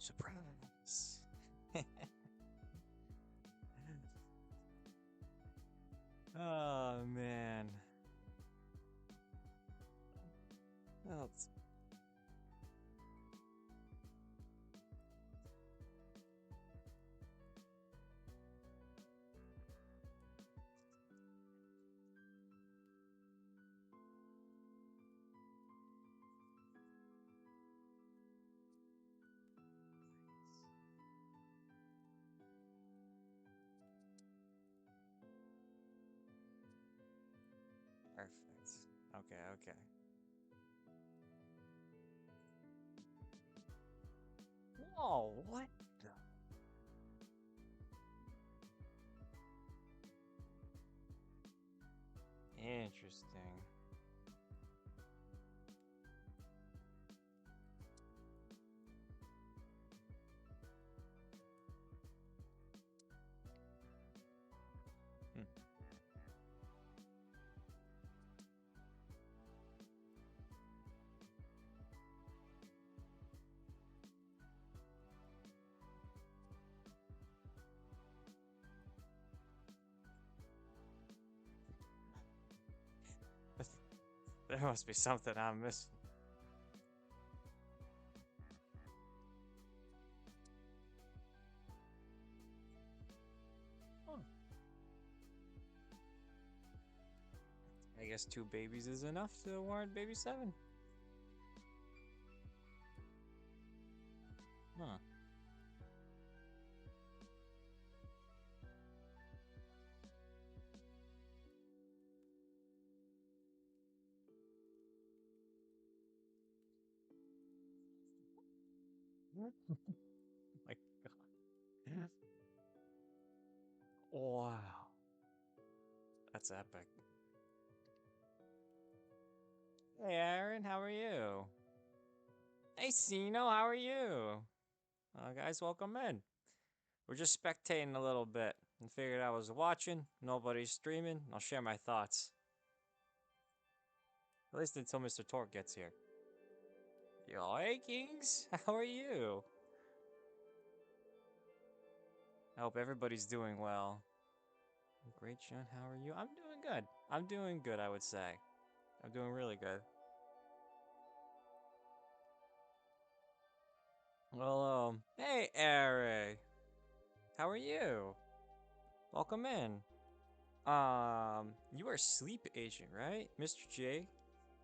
Surprise. Oh man. Well, perfect. Okay, okay. Whoa, what the? Interesting. Hmm. There must be something I'm missing. Huh. I guess 2 babies is enough to warrant baby 7. Huh. My God. Wow. That's epic. Hey Aaron, how are you? Hey Sino, how are you? Guys, welcome in. We're just spectating a little bit and figured I was watching, nobody's streaming, I'll share my thoughts. At least until Mr. Tort gets here. Yo, hey Kings, how are you? I hope everybody's doing well. Great, John, how are you? I'm doing good. I'm doing good, I would say. I'm doing really good. Well, hey Ari, how are you? Welcome in. You are sleep agent, right? Mr. J?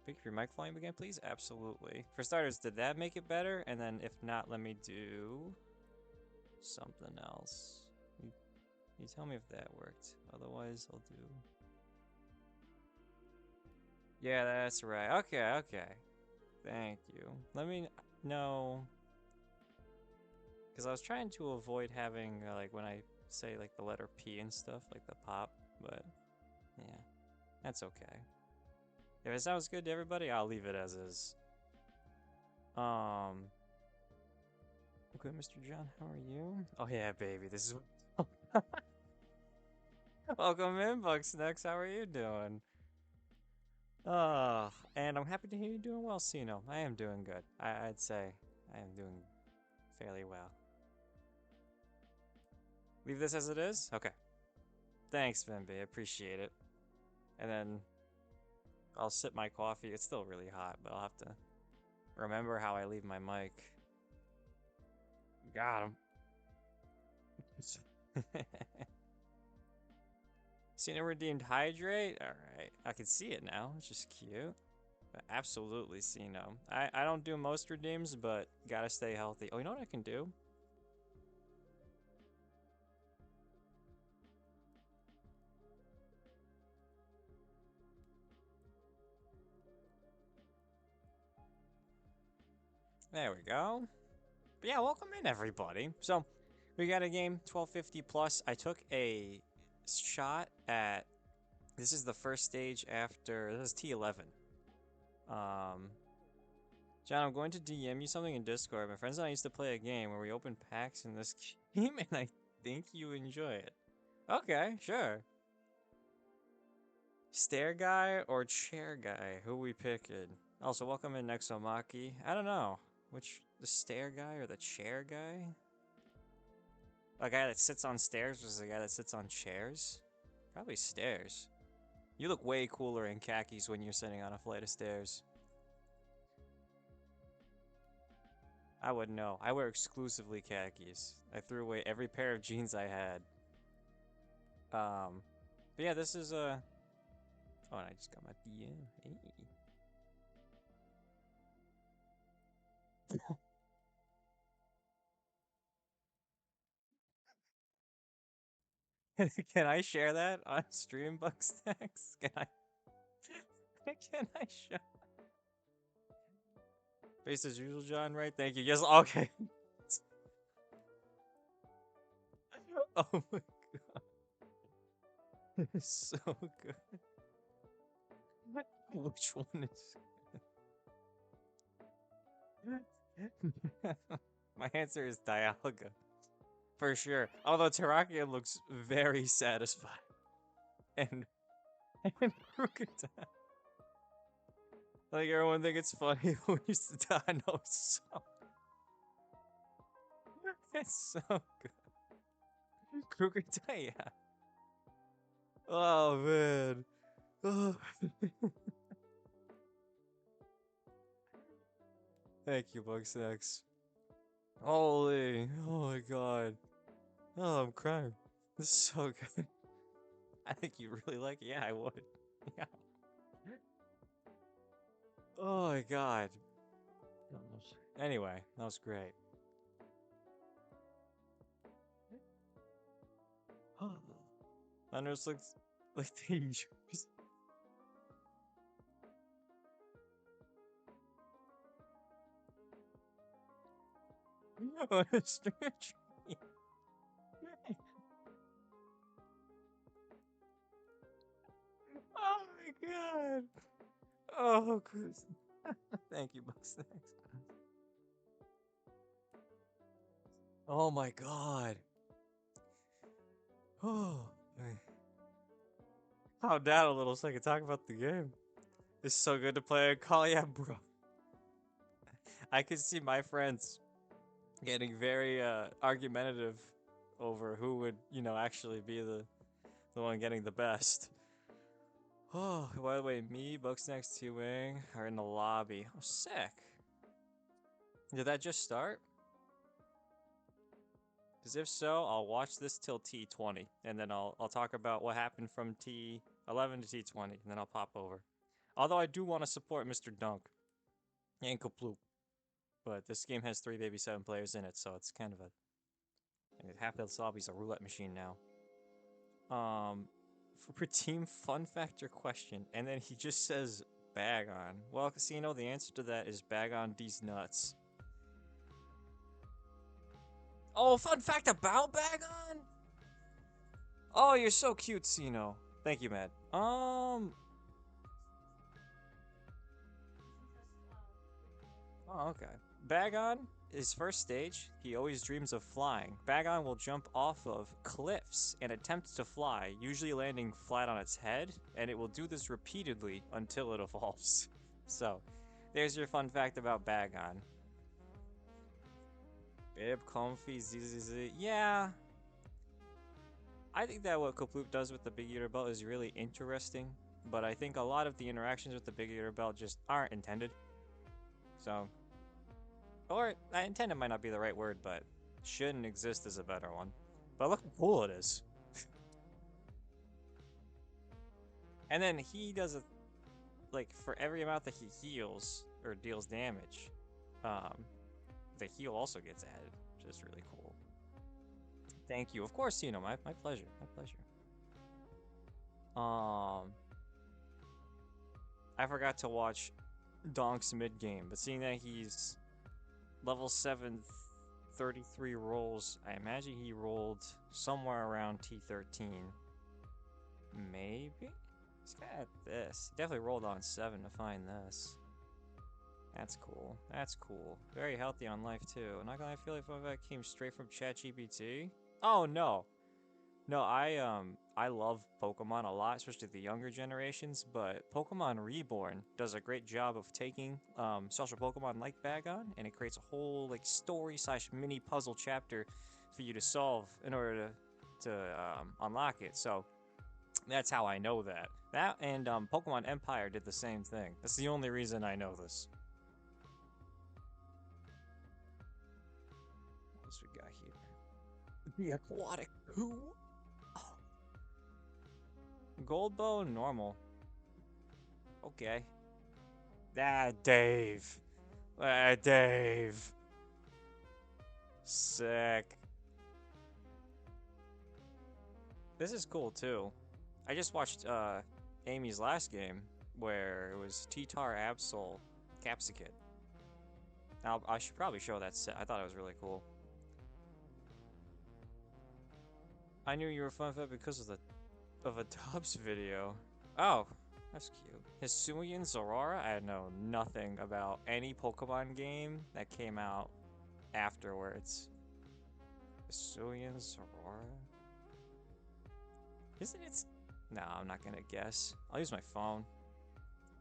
Pick up your mic volume again, please? Absolutely. For starters, did that make it better? And then if not, let me do something else. You tell me if that worked. Otherwise, I'll do... Yeah, that's right. Okay, okay. Thank you. Let me know... Because I was trying to avoid having, like, when I say, like, the letter P and stuff, like the pop, but... Yeah, that's okay. If it sounds good to everybody, I'll leave it as is. Okay, Mr. John, how are you? Oh yeah, baby, this is... Welcome in, Bugsnax. How are you doing? And I'm happy to hear you're doing well, Sino. I am doing good. I'd say I am doing fairly well. Leave this as it is? Okay. Thanks, Vimby. I appreciate it. And then I'll sip my coffee. It's still really hot, but I'll have to remember how I leave my mic. Got him. Sino redeemed hydrate? Alright. I can see it now. It's just cute. But absolutely Sino. I don't do most redeems, but gotta stay healthy. Oh, you know what I can do? There we go. But yeah, welcome in everybody. So, we got a game, 1250 plus. I took a shot at... This is the first stage after... This is T11. John, I'm going to DM you something in Discord. My friends and I used to play a game where we open packs in this game, and I think you enjoy it. Okay, sure. Stair guy or chair guy? Who we picking? Also, welcome in Nexomaki. I don't know. Which, the stair guy or the chair guy? A guy that sits on stairs versus a guy that sits on chairs? Probably stairs. You look way cooler in khakis when you're sitting on a flight of stairs. I wouldn't know. I wear exclusively khakis. I threw away every pair of jeans I had. But yeah, this is a. Oh, and I just got my DM. Hey. Can I share that on stream, Bugsnax? Can I? Can I show? Face as usual, John. Right? Thank you. Yes. Okay. Oh my god, it's so good. Which one is? My answer is Dialga. For sure. Although Terrakion looks very satisfied. And, and Krookodile. Like everyone think it's funny when we used to die. No, it's so good. Krookodile, yeah. Oh man. Oh. Thank you, Bugsnax. Holy, oh my god. Oh, I'm crying. This is so good. I think you really like it. Yeah, I would. Yeah. Oh my god. Anyway, that was great. Thunders looks like dangerous. Oh, it's oh my god. Oh, good. Thank you, Bugsnax. Oh my god. Oh. Calm down a little so I can talk about the game. It's so good to play a call, yeah, bro. I can see my friends getting very argumentative over who would, actually be the one getting the best. Oh, by the way, me, Bugsnax, T-Wing are in the lobby. Oh, sick. Did that just start? Because if so, I'll watch this till T20, and then I'll talk about what happened from T11 to T20, and then I'll pop over. Although I do want to support Mr. Dunk and Kaploop, but this game has 3 baby 7 players in it, so it's kind of a... I mean, half the lobby's a roulette machine now. For team fun factor question, and then he just says bag on. Well, Casino, the answer to that is bag on these nuts. Oh, fun fact about Bagon? Oh, you're so cute, Sino. Thank you, Matt. Oh, okay. Bagon, his first stage, he always dreams of flying. Bagon will jump off of cliffs and attempt to fly, usually landing flat on its head, and it will do this repeatedly until it evolves. So, there's your fun fact about Bagon. Bib, comfy, zzz. Yeah. I think that what Kaploop does with the Big Eater Belt is really interesting, but I think a lot of the interactions with the Big Eater Belt just aren't intended. So, or intended might not be the right word, but shouldn't exist is a better one. But look how cool it is. And then he does a, like, for every amount that he heals or deals damage, the heal also gets added, which is really cool. Thank you. Of course, my pleasure. My pleasure. I forgot to watch Donk's mid game, but seeing that he's level 7, 33 rolls, I imagine he rolled somewhere around T13. Maybe? He's got this. He definitely rolled on 7 to find this. That's cool. That's cool. Very healthy on life too. Not gonna feel like that came straight from ChatGPT. Oh no. No, I I love Pokemon a lot, especially the younger generations, but Pokemon Reborn does a great job of taking social Pokemon like Bagon, and it creates a whole like story slash mini puzzle chapter for you to solve in order to unlock it. So that's how I know that. That and Pokemon Empire did the same thing. That's the only reason I know this. What else we got here? The aquatic poo. Oh. Gold bone, normal. Okay. Ah, Dave. Ah, Dave. Sick. This is cool too. I just watched Amy's last game where it was T-Tar Absol Capsicid. Now I should probably show that set. I thought it was really cool. I knew you were FunFed because of a Tubbs video. Oh, that's cute. Hisuian Zorora? I know nothing about any Pokemon game that came out afterwards. Hisuian Zorora? Isn't it? No, I'm not gonna guess. I'll use my phone.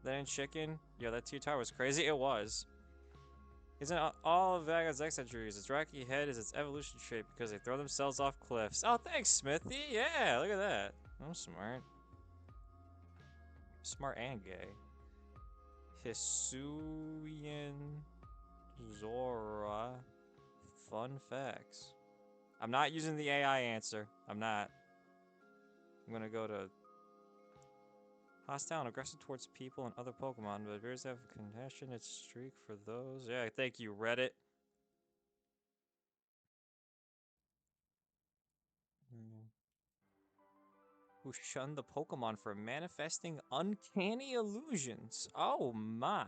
Then chicken? Yo, that T-Tar was crazy. It was. Isn't all of Vagon's X entries? Its rocky head is its evolution trait because they throw themselves off cliffs. Oh, thanks, Smithy. Yeah, look at that. I'm smart. Smart and gay. Hisuian Zora. Fun facts. I'm not using the AI answer. I'm not. I'm gonna go to hostile and aggressive towards people and other Pokemon, but appears to have a compassionate streak for those. Yeah, thank you, Reddit. Who shunned the Pokemon for manifesting uncanny illusions. Oh my.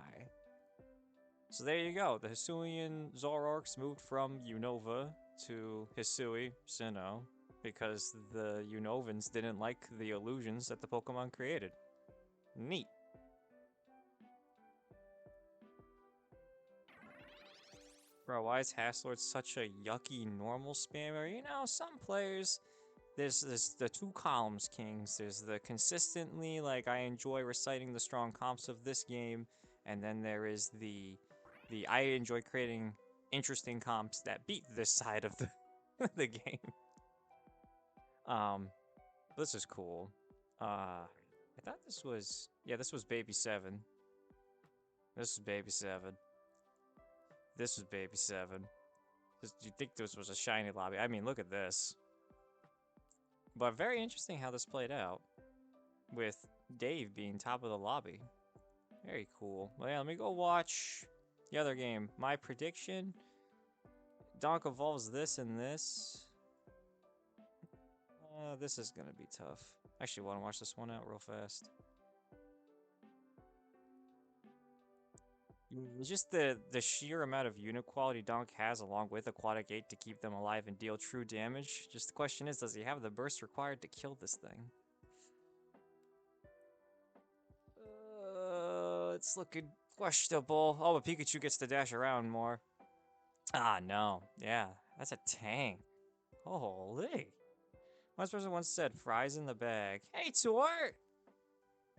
So there you go. The Hisuian Zoroarks moved from Unova to Hisui, Sinnoh, because the Unovans didn't like the illusions that the Pokemon created. Neat. Bro, why is Haslord such a yucky normal spammer? You know, some players, there's the two columns, Kings. There's the consistently, like, I enjoy reciting the strong comps of this game, and then there is the I enjoy creating interesting comps that beat this side of the the game. Um, this is cool. I thought this was, yeah, this was Baby 7. This is Baby 7. This was Baby 7. You'd think this was a shiny lobby. I mean, look at this. But very interesting how this played out, with Dave being top of the lobby. Very cool. Well, yeah, let me go watch the other game. My prediction, Donk evolves this and this. This is gonna be tough. Actually, want to watch this one out real fast. Just the sheer amount of unit quality Donk has along with Aquatic 8 to keep them alive and deal true damage. Just the question is, does he have the burst required to kill this thing? It's looking questionable. Oh, but Pikachu gets to dash around more. Ah, no. Yeah, that's a tank. Holy. One person once said, fries in the bag. Hey, Tort!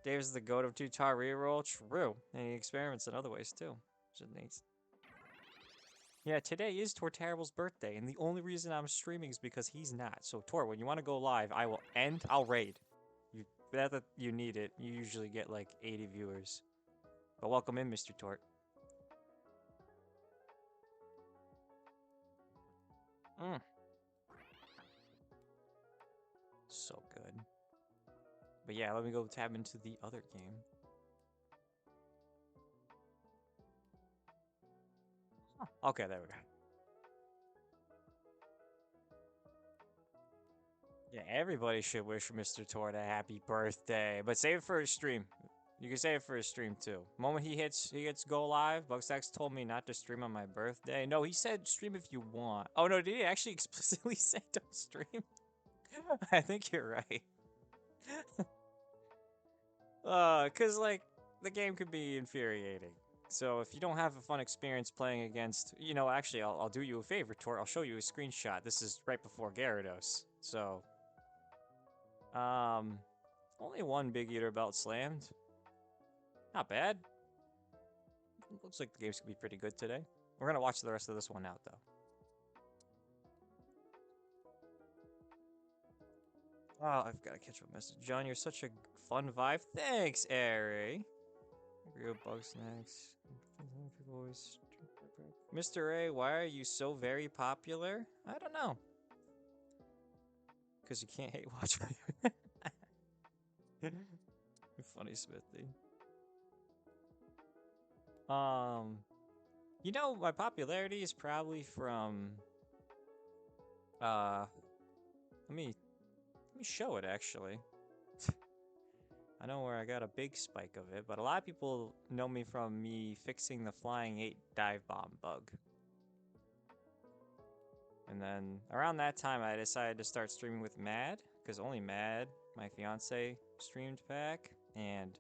Dave's the goat of two-tar reroll. True. And he experiments in other ways, too. Which is neat. Yeah, today is Torterrible's birthday, and the only reason I'm streaming is because he's not. So, Tor, when you want to go live, I will end. I'll raid. You bet that you need it. You usually get like 80 viewers. But welcome in, Mr. Tort. Mm. So good. But yeah, let me go tab into the other game. Huh. Okay, there we go. Yeah, everybody should wish Mr. Tort a happy birthday, but save it for his stream. You can save it for his stream too. Moment he hits go live. Buckstacks told me not to stream on my birthday. No, he said stream if you want. Oh no, did he actually explicitly say don't stream? I think you're right. Cause like the game could be infuriating. So if you don't have a fun experience playing against, you know, actually I'll do you a favor, Tor. I'll show you a screenshot. This is right before Gyarados. So Um, only one big eater belt slammed. Not bad. Looks like the game's gonna be pretty good today. We're gonna watch the rest of this one out, though. Oh, I've got to catch up message. John, you're such a fun vibe. Thanks, Ari. Real bug snacks. Mr. A, why are you so very popular? I don't know. Because you can't hate watch me. Funny Smithy. You know, my popularity is probably from let me show it actually. I know where I got a big spike of it, but a lot of people know me from me fixing the flying 8 dive bomb bug. And then around that time, I decided to start streaming with Mad, because only Mad, my fiance, streamed back. And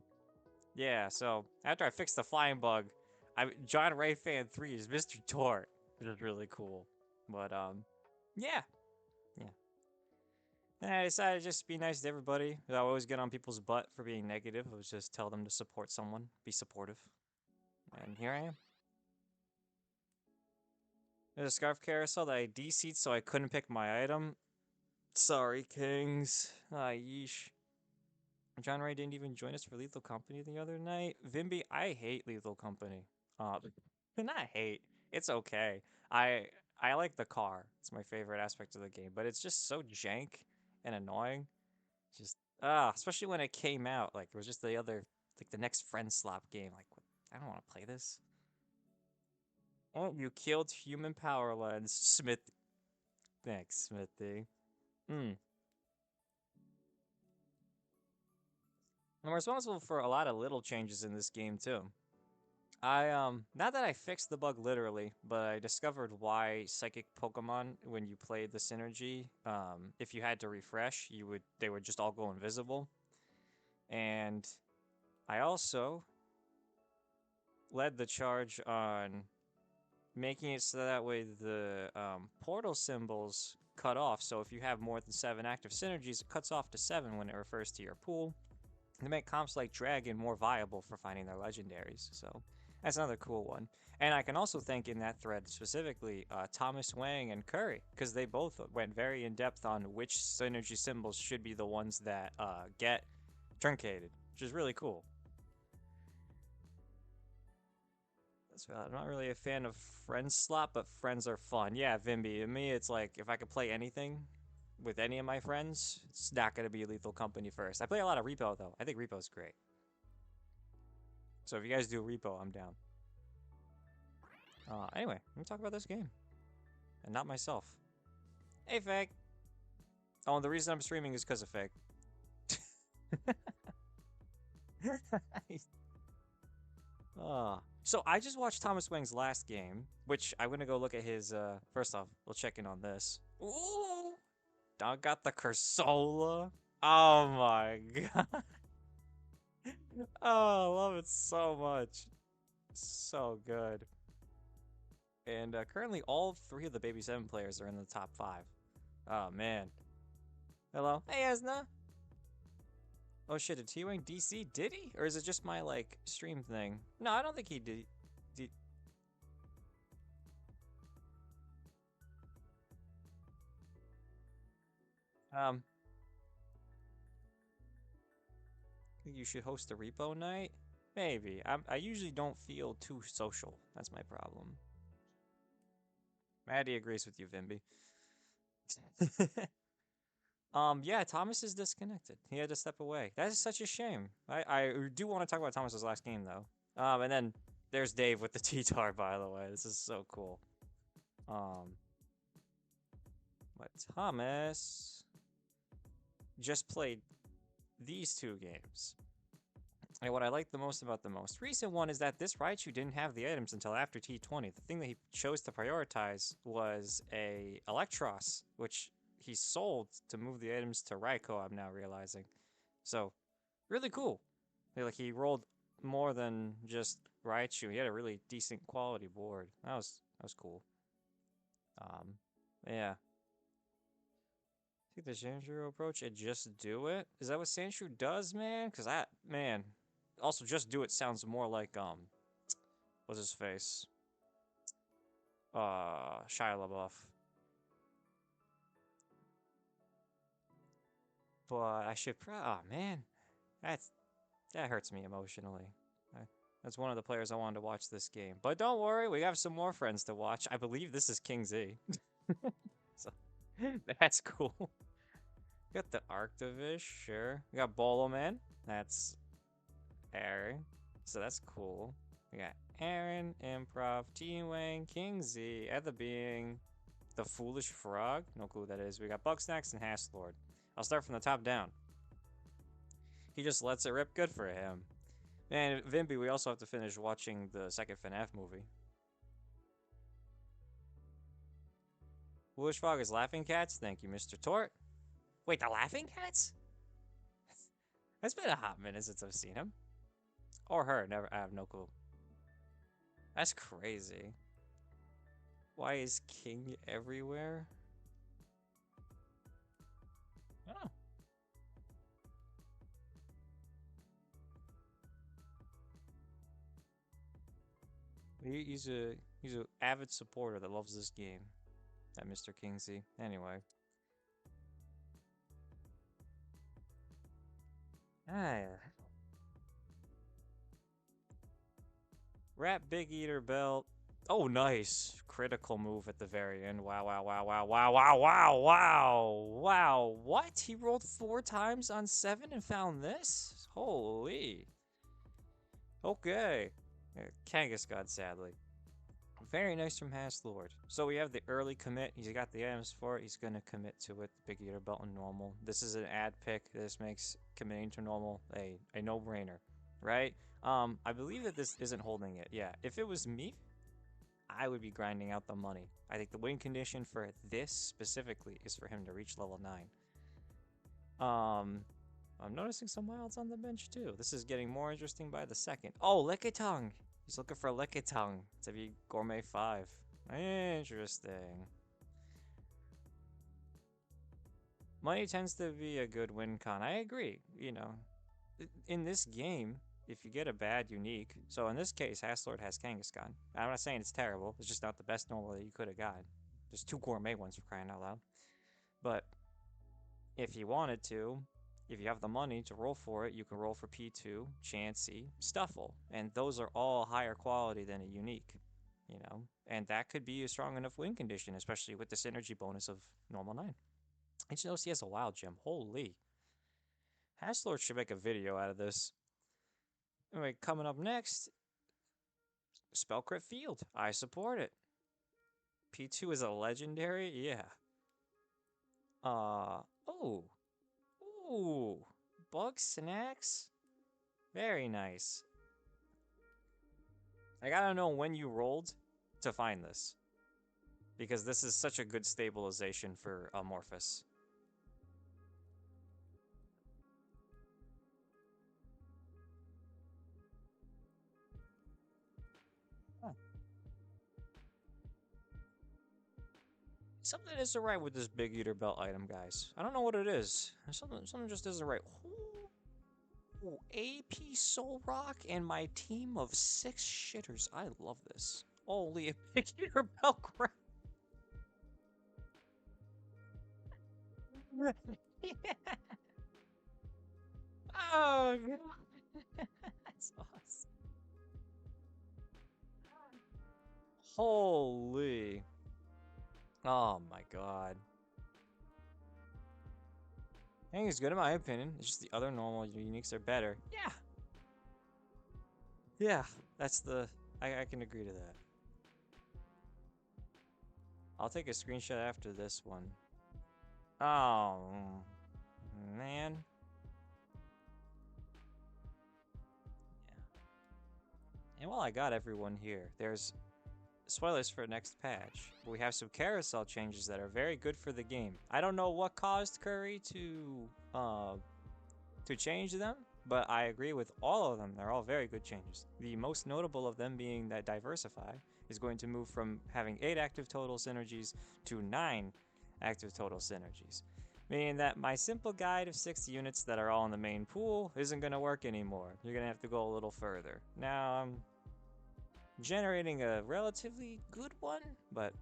yeah, so after I fixed the flying bug, John Ray Fan 3 is Mr. Tort, which is really cool. But yeah, yeah. And I decided to just be nice to everybody. I always get on people's butt for being negative. I was just tell them to support someone, be supportive. And here I am. There's a scarf carousel that I DC'd so I couldn't pick my item. Sorry, Kings. Ah, yeesh. John Ray didn't even join us for Lethal Company the other night. Vimby, I hate Lethal Company. Not hate. It's okay. I I like the car. It's my favorite aspect of the game, but it's just so jank and annoying. Just especially when it came out. Like it was just the other, like the next friend slop game. Like what? I don't want to play this. Oh, you killed human power lens, Smith. Thanks, Smithy. Hmm. I'm responsible for a lot of little changes in this game too. Not that I fixed the bug literally, but I discovered why psychic Pokemon, when you played the synergy, if you had to refresh, they would just all go invisible. And I also led the charge on making it so that way the portal symbols cut off. So if you have more than 7 active synergies, it cuts off to 7 when it refers to your pool. To make comps like Dragon more viable for finding their legendaries. So that's another cool one. And I can also thank in that thread specifically Thomas Wang and Curry, because they both went very in depth on which synergy symbols should be the ones that get truncated, which is really cool. That's right. I'm not really a fan of friends slot, but friends are fun. Yeah, Vimby. To me, it's like if I could play anything with any of my friends, it's not going to be Lethal Company first. I play a lot of Repo, though. I think Repo's great. So if you guys do Repo, I'm down. Anyway, let me talk about this game. And not myself. Hey, Fag. Oh, and the reason I'm streaming is because of Fag. So I just watched Thomas Wang's last game, which I'm gonna go look at his, first off, we'll check in on this. Ooh! Dog got the Cursola. Oh my god. Oh, I love it so much. So good. And currently all 3 of the Baby 7 players are in the top 5. Oh man. Hello? Hey, Esna! Oh shit, did T-Wing DC? Did he? Or is it just my, like, stream thing? No, I don't think he did. Um, think you should host a repo night? Maybe. I usually don't feel too social. That's my problem. Maddie agrees with you, Vimby. Yeah, Thomas is disconnected. He had to step away. That is such a shame. I do want to talk about Thomas's last game, though. And then there's Dave with the T-Tar, by the way. This is so cool. But Thomas just played these 2 games. And what I like the most about the most recent one is that this Raichu didn't have the items until after T20. The thing that he chose to prioritize was a Electros, which he sold to move the items to Raikou, I'm now realizing. So, really cool. Like, he rolled more than just Raichu. He had a really decent quality board. That was cool. Yeah. Take the Sandshrew approach and just do it? Is that what Sandshrew does, man? Because man. Also, just do it sounds more like, what's his face? Shia LaBeouf. But I should oh man. That hurts me emotionally. That's one of the players I wanted to watch this game. But don't worry, we have some more friends to watch. I believe this is King Z. So, that's cool. Got the Arctivish, sure. We got Bolo Man. That's Aaron. So that's cool. We got Aaron, Improv, T-Wang, King Z, Ether Being, the Foolish Frog. No clue who that is. We got Bugsnax and Hasslord. I'll start from the top down. He just lets it rip. Good for him. And Vimby, we also have to finish watching the second FNAF movie. Foolish Frog is Laughing Cats. Thank you, Mr. Tort. Wait, the Laughing Cats? It's been a hot minute since I've seen him. Or her. Never. I have no clue. That's crazy. Why is King everywhere? Oh. He's a avid supporter that loves this game. That Mr. Kingsey. Anyway. Yeah. Rat Big Eater Belt. Oh, nice. Critical move at the very end. Wow, wow, wow, wow, wow, wow, wow, wow. Wow. What? He rolled 4 times on 7 and found this? Holy. Okay. Kangaskhan, sadly. Very nice from Hasslord. So we have the early commit. He's got the items for it. He's going to commit to it. Big Eater Belt and normal. This is an ad pick. This makes committing to normal a no-brainer, right? I believe that this isn't holding it. Yeah, if it was me, I would be grinding out the money. I think the win condition for this specifically is for him to reach level 9. I'm noticing some wilds on the bench too. This is getting more interesting by the second. Oh, Lickitung! He's looking for Lickitung to be Gourmet 5. Interesting. Money tends to be a good win con. I agree. You know, in this game, if you get a bad unique, so in this case, Hasslord has Kangaskhan. I'm not saying it's terrible. It's just not the best normal that you could have gotten. There's 2 Gourmet ones for crying out loud. But if you wanted to, if you have the money to roll for it, you can roll for P2, Chansey, Stuffle. And those are all higher quality than a unique, you know? And that could be a strong enough win condition, especially with the synergy bonus of normal 9. I just noticed he has a wild gem. Holy. Hasslord should make a video out of this. Anyway, coming up next, Spellcrit Field. I support it. P2 is a legendary? Yeah. Oh. Ooh. Bugsnax? Very nice. I gotta know when you rolled to find this. Because this is such a good stabilization for Amorphous. Huh. Something isn't right with this Big Eater Belt item, guys. I don't know what it is. Something just isn't right. Ooh, AP Soul Rock and my team of 6 shitters. I love this. Holy, a Big Eater Belt crap. Oh, God. That's awesome. Holy. Oh, my God. I think it's good in my opinion. It's just the other normal uniques are better. Yeah. Yeah, that's the... I can agree to that. I'll take a screenshot after this one. Oh, man. Yeah. And while I got everyone here, there's spoilers for next patch. We have some carousel changes that are very good for the game. I don't know what caused Curry to change them, but I agree with all of them. They're all very good changes. The most notable of them being that Diversify is going to move from having 8 active total synergies to 9 active total synergies. Meaning that my simple guide of 6 units that are all in the main pool isn't going to work anymore. You're going to have to go a little further. Now I'm generating a relatively good one, but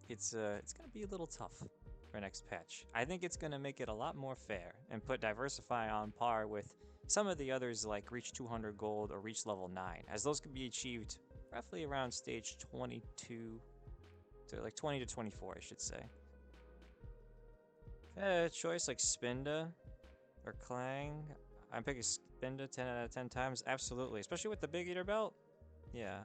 it's going to be a little tough for next patch. I think it's going to make it a lot more fair and put Diversify on par with some of the others like Reach 200 Gold or Reach Level 9, as those can be achieved roughly around stage 22 to like 20 to 24, I should say. Choice like Spinda or Clang. I'm picking Spinda 10 out of 10 times. Absolutely. Especially with the Big Eater belt. Yeah.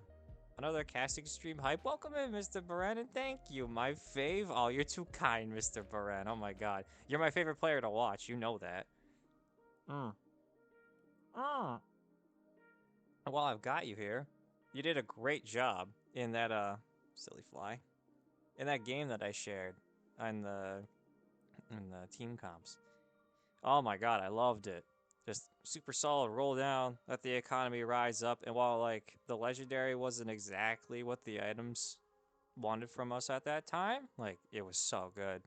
Another casting stream hype. Welcome in, Mr. Baran, and thank you. My fave. Oh, you're too kind, Mr. Baran. Oh my god. You're my favorite player to watch. You know that. Mm. Mm. While I've got you here, you did a great job in that, silly fly. In that game that I shared on the team comps. Oh my god, I loved it. Just super solid roll down, let the economy rise up, and while like the legendary wasn't exactly what the items wanted from us at that time, like it was so good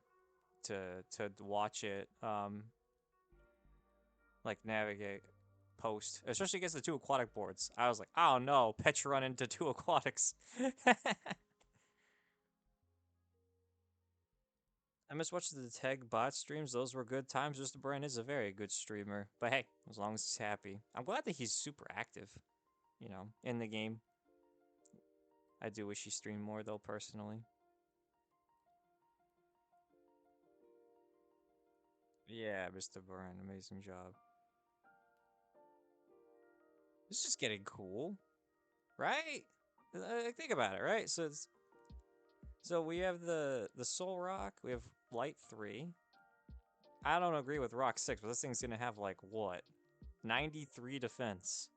to watch it like navigate post, especially against the two aquatic boards. I was like, oh no, Petch run into two aquatics. I miss watching the Tag bot streams. Those were good times. Mr. Brand is a very good streamer. But hey, as long as he's happy. I'm glad that he's super active, you know, in the game. I do wish he streamed more, though, personally. Yeah, Mr. Brand, amazing job. This is getting cool, right? Think about it, right? So we have the Soul Rock, we have Light 3. I don't agree with Rock 6, but this thing's gonna have like what? 93 defense.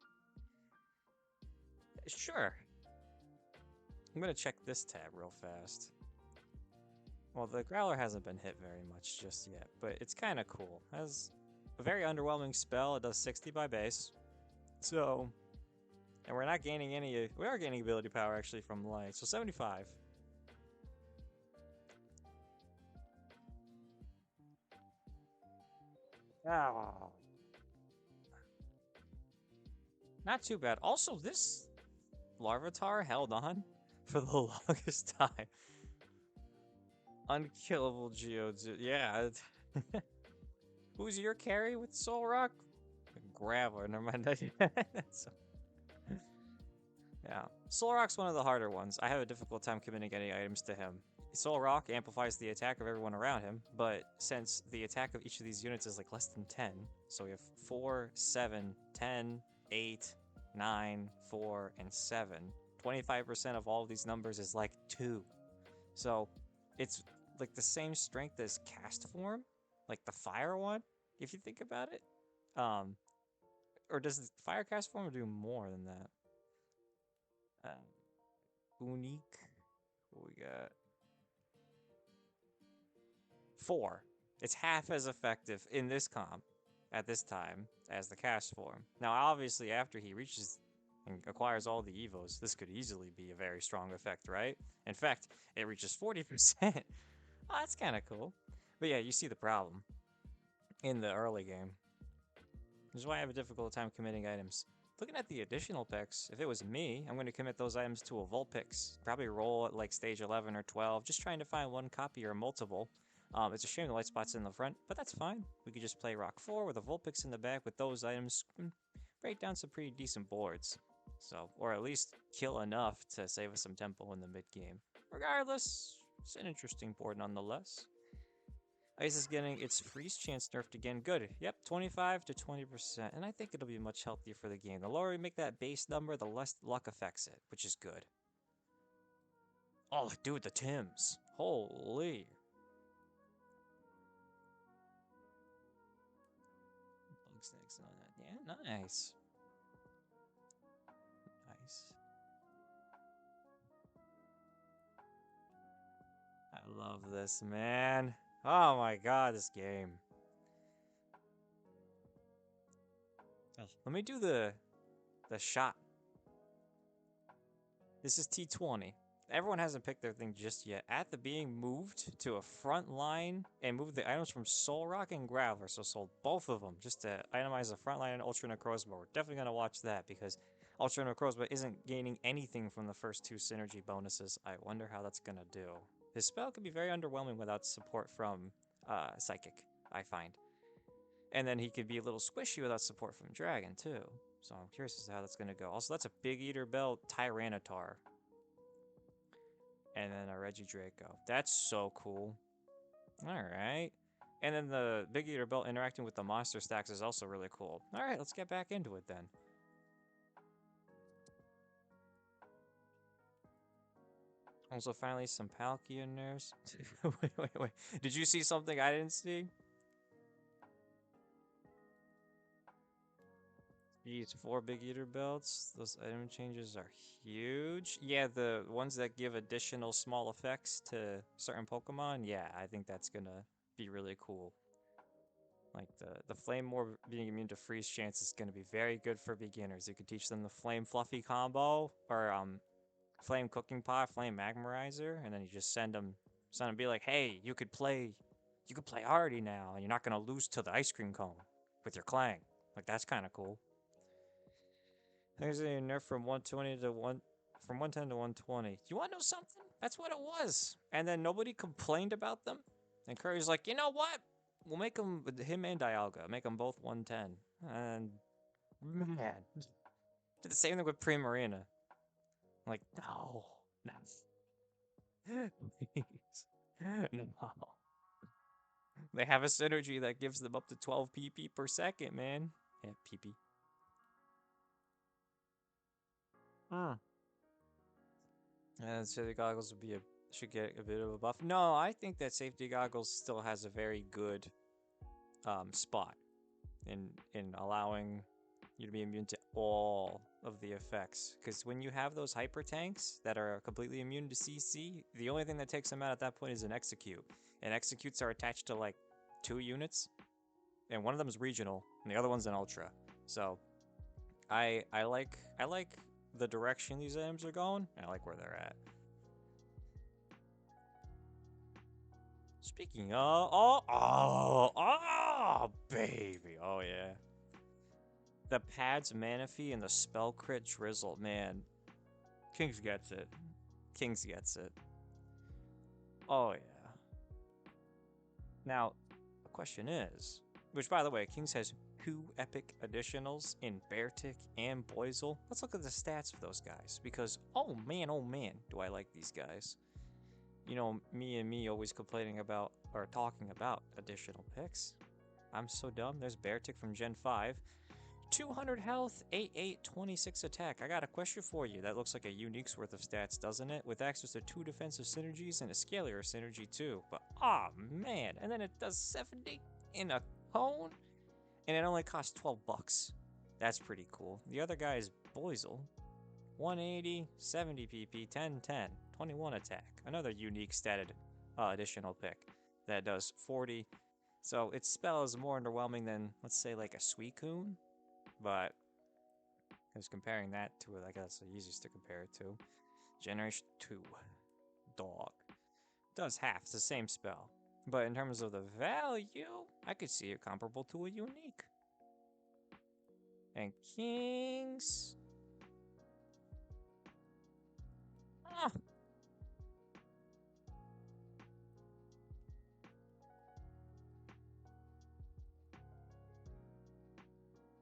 Sure. I'm gonna check this tab real fast. Well, the Growler hasn't been hit very much just yet, but it's kind of cool. It has a very underwhelming spell. It does 60 by base. So, and we're not gaining any, we are gaining ability power actually from Light. So 75. Oh. Not too bad. Also, this Larvitar held on for the longest time. Unkillable Geodude. Yeah. Who's your carry with Soul Rock? Graveler. Never mind. So, yeah. Soul Rock's one of the harder ones. I have a difficult time committing any items to him. Soul Rock amplifies the attack of everyone around him, but since the attack of each of these units is like less than 10, so we have 4, 7, 10, 8, 9, 4, and 7. 25% of all of these numbers is like 2. So it's like the same strength as Cast Form, like the Fire one, if you think about it. Or does the Fire Cast Form do more than that? Unique. What we got? 4. It's half as effective in this comp at this time as the Cast Form. Now, obviously, after he reaches and acquires all the Evos, this could easily be a very strong effect, right? In fact, it reaches 40%. Oh, that's kind of cool. But yeah, you see the problem in the early game. This is why I have a difficult time committing items. Looking at the additional picks, if it was me, I'm going to commit those items to a Vulpix. Probably roll at like stage 11 or 12, just trying to find one copy or multiple. It's a shame the light spot's in the front, but that's fine. We could just play Rock 4 with a Vulpix in the back with those items, break down some pretty decent boards. So, or at least kill enough to save us some tempo in the mid-game. Regardless, it's an interesting board nonetheless. Ice is getting its freeze chance nerfed again. Good. Yep, 25 to 20%. And I think it'll be much healthier for the game. The lower we make that base number, the less luck affects it, which is good. Oh, dude, the Tims. Holy. Bug snakes on that. Yeah, nice. Nice. I love this, man. Oh my god, this game. Oh, let me do the shot. This is T20. Everyone hasn't picked their thing just yet. At the being moved to a front line and moved the items from Soul Rock and Graveler. So sold both of them just to itemize the front line and Ultra Necrozma. We're definitely going to watch that because Ultra Necrozma isn't gaining anything from the first two synergy bonuses. I wonder how that's going to do. His spell can be very underwhelming without support from Psychic, I find. And then he could be a little squishy without support from Dragon, too. So I'm curious as to how that's going to go. Also, that's a Big Eater Belt Tyranitar. And then a Regidraco. That's so cool. Alright. And then the Big Eater Belt interacting with the monster stacks is also really cool. Alright, let's get back into it then. Also, finally, some Palkia nerfs. Wait. Did you see something I didn't see? These 4 Big Eater belts, those item changes are huge. Yeah, the ones that give additional small effects to certain Pokemon, yeah, I think that's gonna be really cool. Like the Flame Orb being immune to freeze chance is gonna be very good for beginners. You could teach them the Flame Fluffy combo, or Flame Cooking Pot, Flame Magmarizer, and then you just send them be like, hey, you could play hardy now, and you're not gonna lose to the ice cream cone with your Clang. Like that's kind of cool. There's a nerf from 120 to 1 from 110 to 120. You want to know something? That's what it was. And then nobody complained about them. And Curry's like, you know what? We'll make him and Dialga, make them both 110. And man, did the same thing with Primarina. Like, no, please, no. They have a synergy that gives them up to 12 PP per second, man. Yeah, PP. Hmm. And safety goggles would be should get a bit of a buff. No, I think that safety goggles still has a very good spot in allowing you to be immune to all of the effects. Because when you have those hyper tanks that are completely immune to CC, the only thing that takes them out at that point is an execute. And executes are attached to like 2 units, and one of them is regional, and the other one's an ultra. So I like the direction these items are going, and I like where they're at. Speaking of, baby, oh yeah. The pads Manaphy and the spell crit drizzle, man. Kings gets it. Kings gets it. Oh yeah. Now, the question is, which by the way, Kings has 2 epic additionals in Beartic and Boizel. Let's look at the stats of those guys, because oh man, do I like these guys. You know, me always complaining about, or talking about, additional picks. I'm so dumb. There's Beartic from Gen 5. 200 health, 8, 26 attack. I got a question for you. That looks like a unique's worth of stats, doesn't it? With access to 2 defensive synergies and a scalar synergy too. But, man. And then it does 70 in a cone, and it only costs 12 bucks. That's pretty cool. The other guy is Boizel. 180, 70 PP, 10, 21 attack. Another unique statted additional pick that does 40. So its spell is more underwhelming than, let's say, like a Suicune. But I was comparing that to it, I guess the easiest to compare it to. Generation 2. Dog. Does half. It's the same spell. But in terms of the value, I could see it comparable to a unique. And Kings. Ah.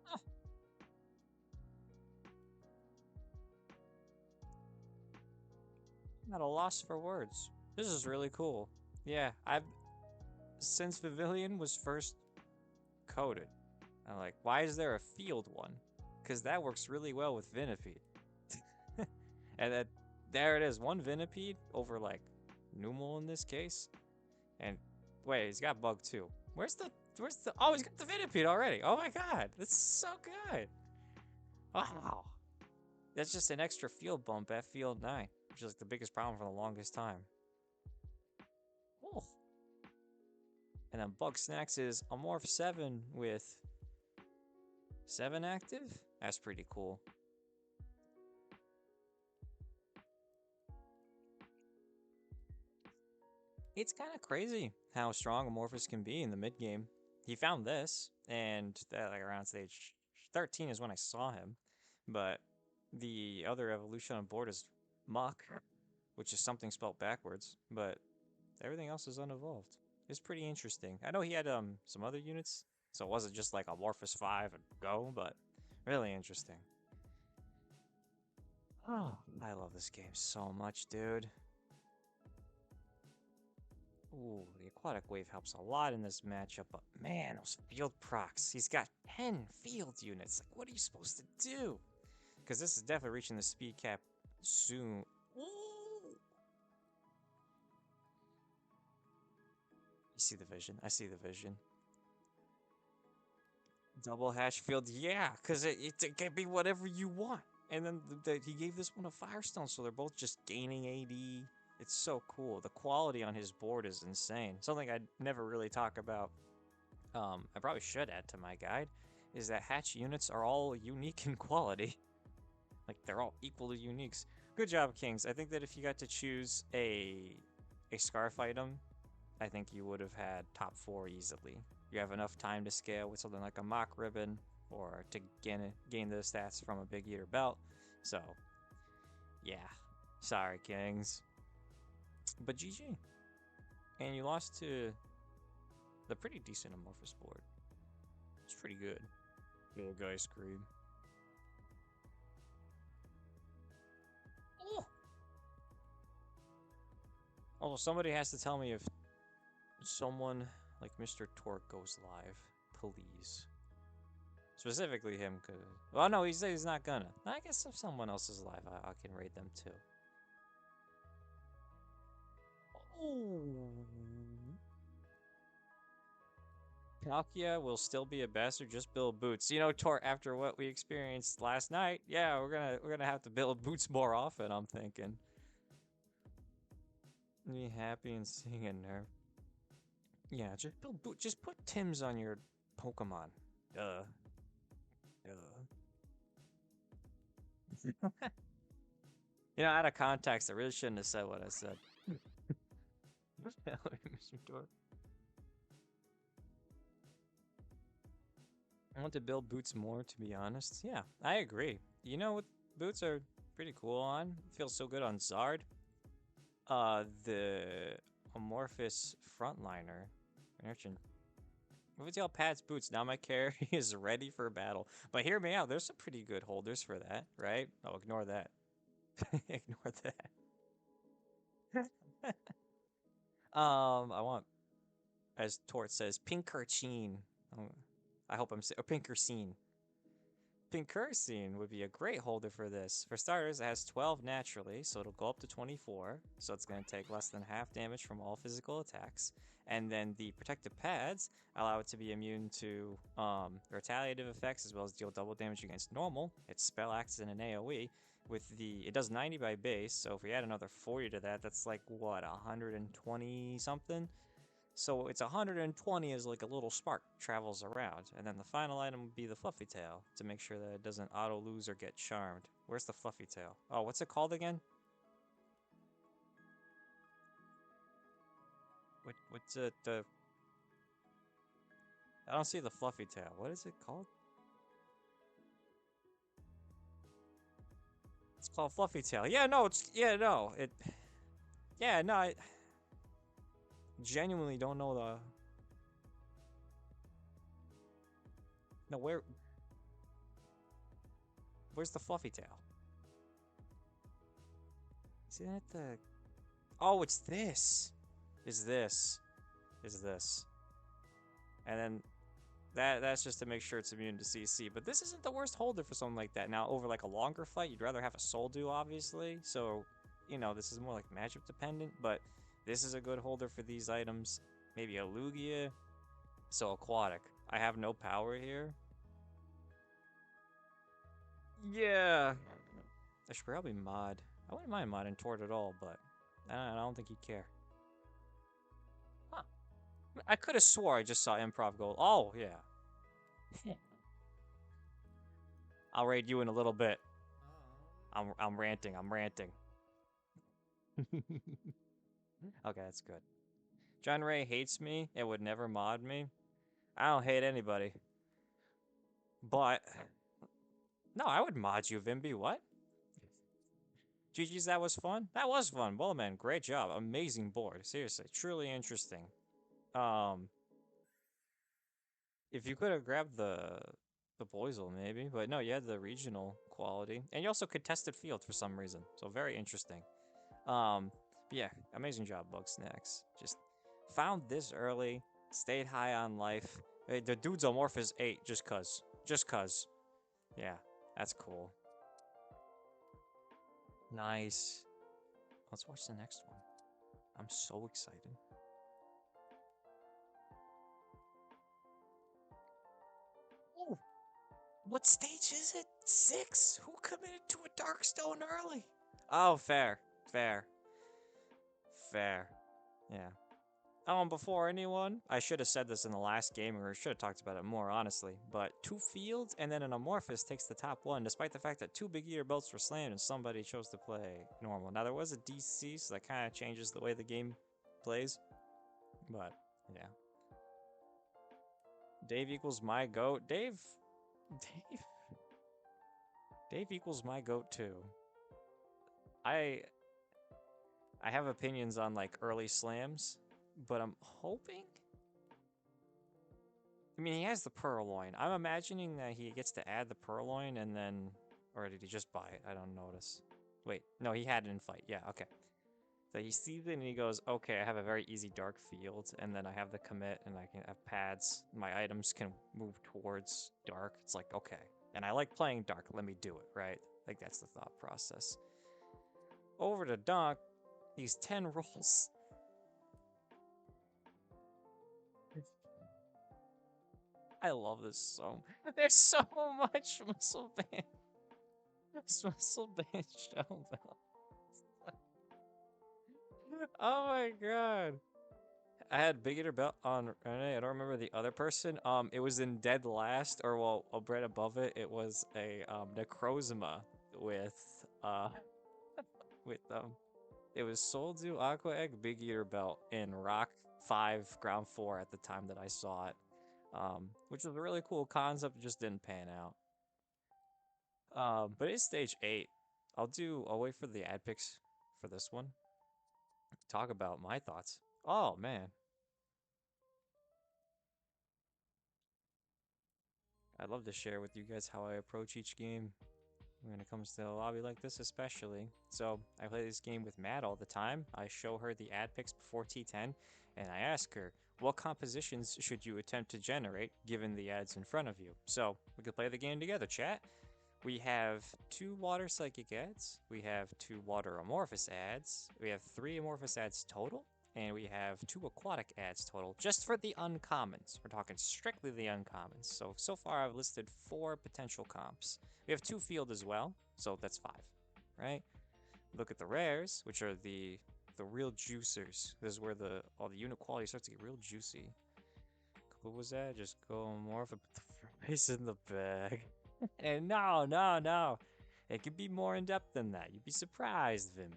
Ah. I'm at a loss for words. This is really cool. Yeah, since Pavilion was first coded, I'm like, why is there a field one? Because that works really well with Venipede. And then there it is, one Venipede over like Numel in this case. And wait, he's got Bug too. Oh, he's got the Venipede already. Oh my god, that's so good. Wow. That's just an extra field bump at field 9, which is like the biggest problem for the longest time. Oh. And then Bug Snacks is a Morph 7 with 7 active? That's pretty cool. It's kind of crazy how strong Amorphous can be in the mid game. He found this, and that, like around stage 13 is when I saw him. But the other evolution on board is Muck, which is something spelled backwards. But everything else is unevolved. It's pretty interesting. I know he had some other units, so it wasn't just like Amorphous 5 and go, but really interesting. Oh, I love this game so much, dude. Ooh, the Aquatic Wave helps a lot in this matchup, but man, those field procs. He's got 10 field units. Like, what are you supposed to do? Because this is definitely reaching the speed cap soon. Ooh. You see the vision? I see the vision. Double hash field, yeah, because it can be whatever you want. And then he gave this one a Firestone, so they're both just gaining AD. It's so cool. The quality on his board is insane. Something I'd never really talk about. I probably should add to my guide, is that hatch units are all unique in quality. Like, they're all equally unique. Good job, Kings. I think that if you got to choose a scarf item, I think you would have had top 4 easily. You have enough time to scale with something like a mock ribbon or to gain those stats from a big eater belt. So, yeah. Sorry, Kings. But GG. And you lost to the pretty decent Amorphous board. It's pretty good. Little guy scream. Oh! Oh, somebody has to tell me if someone like Mr. Tort goes live, please. Specifically him, cause well, no, he's not gonna. I guess if someone else is live, I can raid them too. Oh, Palkia will still be a bastard. Just build boots. You know, Tort. After what we experienced last night, yeah, we're gonna have to build boots more often. I'm thinking. Be happy and seeing a nerf. Yeah, just build boot. Just put Tims on your Pokemon. Duh. Duh. You know, out of context, I really shouldn't have said what I said. I want to build boots more, to be honest. Yeah, I agree. You know what boots are pretty cool on? Feels so good on Zard. The Amorphous Frontliner. Urchin. Rivendell Pat's boots. Now my carry is ready for battle. But hear me out. There's some pretty good holders for that, right? Oh, ignore that. Ignore that. I want, as Tort says, Pinkercine. I hope I'm saying, or Pinkercine. Pinkercine would be a great holder for this. For starters, it has 12 naturally, so it'll go up to 24. So it's going to take less than half damage from all physical attacks. And then the protective pads allow it to be immune to retaliative effects as well as deal double damage against normal. Its spell acts in an AoE. It does 90 by base, so if we add another 40 to that, that's like what, 120 something? So it's 120 as like a little spark travels around. And then the final item would be the Fluffy Tail to make sure that it doesn't auto lose or get charmed. Where's the Fluffy Tail? Oh, what's it called again? What's it? I don't see the Fluffy Tail. What is it called? It's called Fluffy Tail. Yeah, no, yeah, no, I genuinely don't know the, no, where's the Fluffy Tail? Isn't it the, oh, it's this. Is this. Is this. And then that's just to make sure it's immune to CC. But this isn't the worst holder for something like that. Now, over like a longer fight, you'd rather have a Soul Dew, obviously. So, you know, this is more like matchup dependent. But this is a good holder for these items. Maybe a Lugia. So, Aquatic. I have no power here. Yeah. I should probably mod. I wouldn't mind modding Tort at all, but I don't think he'd care. Huh. I could have swore I just saw Improv Gold. Oh, yeah. I'll raid you in a little bit. I'm ranting. I'm ranting. Okay, that's good. John Ray hates me and would never mod me. I don't hate anybody. But, no, I would mod you, Vimby. What? GG's, that was fun? That was fun. Well, man, great job. Amazing board. Seriously, truly interesting. Um, if you could have grabbed the Boisel, maybe. But no, you had the regional quality. And you also contested field for some reason. So very interesting. But yeah, amazing job, Bugsnax. Just found this early, stayed high on life. Hey, the dude's Amorphous 8 just cuz. Just cuz. Yeah, that's cool. Nice. Let's watch the next one. I'm so excited. Oh, what stage is it? 6? Who committed to a Darkstone early? Oh, fair. Fair. Fair. Yeah. Before anyone, I should have said this in the last game, or should have talked about it more, honestly, but 2 fields and then an Amorphous takes the top 1, despite the fact that 2 Big Eater belts were slammed and somebody chose to play normal. Now, there was a DC, so that kind of changes the way the game plays, but, yeah. Dave equals my goat. Dave, Dave equals my goat, too. I have opinions on, like, early slams, but I'm hoping. I mean, he has the Purloin. I'm imagining that he gets to add the Purloin and then... Or did he just buy it? I don't notice. Wait, no, he had it in fight. Yeah, okay. So he sees it and he goes, okay, I have a very easy dark field, and then I have the commit, and I can have pads. My items can move towards dark. It's like, okay. And I like playing dark. Let me do it, right? Like, that's the thought process. Over to Dunk. These 10 rolls. I love this so much. There's so much muscle band. Muscle band showbell. Oh my god. I had Big Eater belt on Rene. I don't remember the other person. It was in dead last, or well, right above it, it was a Necrozma with with it was Soldu, Aqua Egg, Big Eater belt in Rock 5 Ground 4 at the time that I saw it. Which was a really cool concept, just didn't pan out. But it's stage 8. I'll wait for the ad picks for this one. Talk about my thoughts. Oh man. I'd love to share with you guys how I approach each game when it comes to a lobby like this especially. So I play this game with Matt all the time. I show her the ad picks before T10 and I ask her, what compositions should you attempt to generate given the ads in front of you? So we could play the game together, chat. We have 2 water psychic ads, we have 2 water amorphous ads, we have 3 amorphous ads total, and we have 2 aquatic ads total, just for the uncommons. We're talking strictly the uncommons. So far I've listed 4 potential comps. We have 2 field as well, so that's 5, right? Look at the rares, which are the real juicers. This is where all the unit quality starts to get real juicy. What was that? Just go more of a face in the bag. And no. It could be more in depth than that. You'd be surprised, Vim.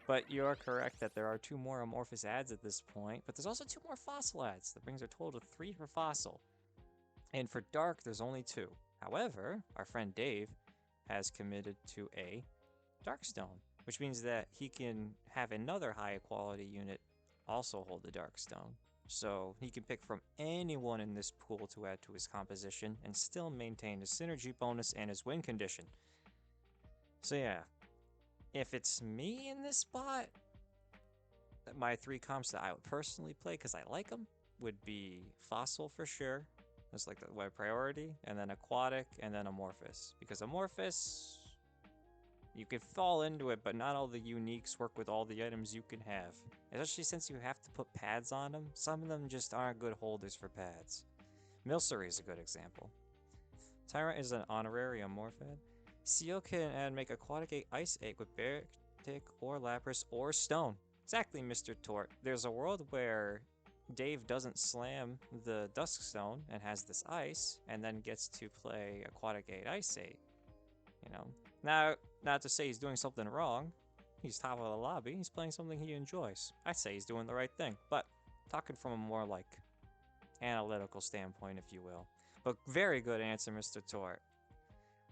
But you're correct that there are 2 more amorphous ads at this point, but there's also 2 more fossil ads. That brings our total to 3 for fossil. And for dark, there's only 2. However, our friend Dave has committed to a Darkstone, which means that he can have another high quality unit also hold the Darkstone. So he can pick from anyone in this pool to add to his composition and still maintain his synergy bonus and his win condition. So yeah, if it's me in this spot, my 3 comps that I would personally play because I like them would be Fossil for sure. That's like my priority, and then Aquatic, and then Amorphous. Because Amorphous, you can fall into it, but not all the uniques work with all the items you can have. Especially since you have to put pads on them. Some of them just aren't good holders for pads. Milcery is a good example. Tyrant is an honorary Amorphid. Seal can make Aquatic 8 Ice 8 with Barictic or Lapras or Stone. Exactly, Mr. Tort. There's a world where Dave doesn't slam the Duskstone and has this ice, and then gets to play Aquatic 8 Ice 8. You know? Now, not to say he's doing something wrong. He's top of the lobby. He's playing something he enjoys. I'd say he's doing the right thing. But talking from a more like analytical standpoint, if you will. But very good answer, Mr. Tort.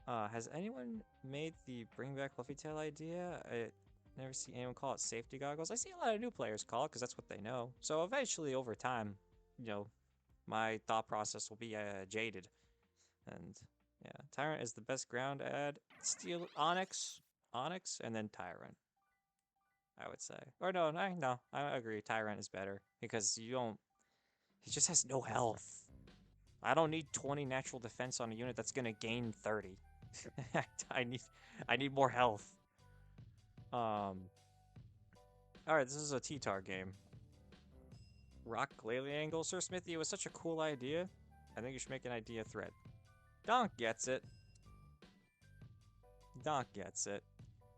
Has anyone made the bring back Fluffy Tail idea? I never see anyone call it safety goggles. I see a lot of new players call it because that's what they know. So eventually, over time, you know, my thought process will be jaded. And yeah, Tyrant is the best ground ad. Steel Onyx, and then Tyrant. I would say. Or no, I agree. Tyrant is better because you don't. He just has no health. I don't need 20 natural defense on a unit that's gonna gain 30. I need more health. All right, this is a T-Tar game. Rock Glalie Angle, Sir Smithy. It was such a cool idea. I think you should make an idea thread. Donk gets it. Donk gets it.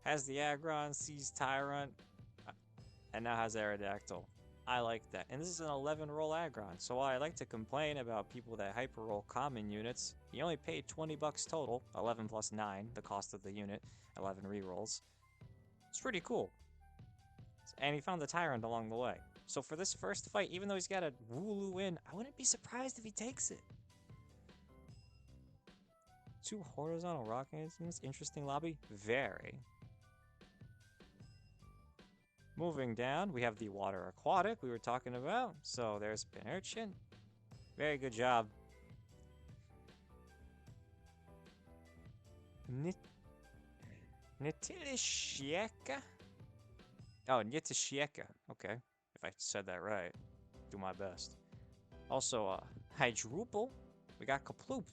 Has the Aggron, sees Tyrant, and now has Aerodactyl. I like that. And this is an 11 roll Aggron, so while I like to complain about people that hyper roll common units, he only paid 20 bucks total, 11 plus 9, the cost of the unit, 11 rerolls. It's pretty cool. And he found the Tyrant along the way. So for this first fight, even though he's got a Wooloo win, I wouldn't be surprised if he takes it. 2 horizontal rock instants, interesting lobby? Very. Moving down, we have the water aquatic we were talking about. So there's Pin Urchin. Very good job. Nitishieka? Oh, Nitishieka. Okay. If I said that right. Do my best. Also, Hydruple. We got Kaploop.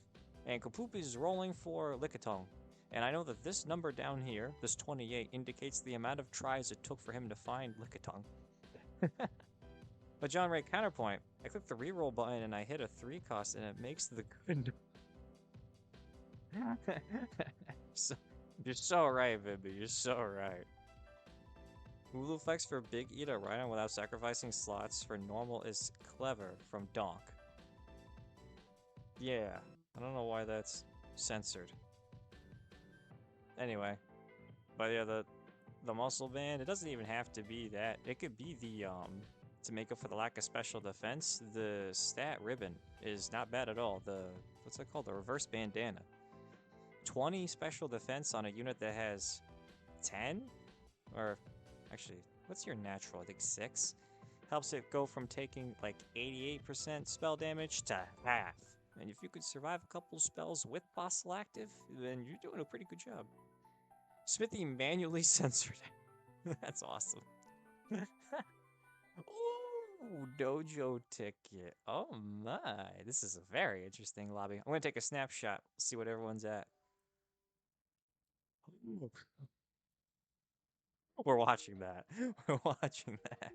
And Kaploop is rolling for Lickitung. And I know that this number down here, this 28, indicates the amount of tries it took for him to find Lickitung. But John Ray counterpoint. I click the reroll button and I hit a 3 cost and it makes the good. So, you're so right, Vibi. You're so right. Hulu flex for Big Eater Rhino without sacrificing slots for normal is clever from Donk. Yeah, I don't know why that's censored. Anyway, but yeah, the muscle band, it doesn't even have to be that. It could be the to make up for the lack of special defense, the stat ribbon is not bad at all. The what's it called? The reverse bandana. 20 special defense on a unit that has 10? Or actually, what's your natural? I think 6? Helps it go from taking like 88% spell damage to half. And if you could survive a couple spells with Bossel active, then you're doing a pretty good job. Smithy manually censored it. That's awesome. Ooh, dojo ticket. Oh my. This is a very interesting lobby. I'm going to take a snapshot. See what everyone's at. We're watching that. We're watching that.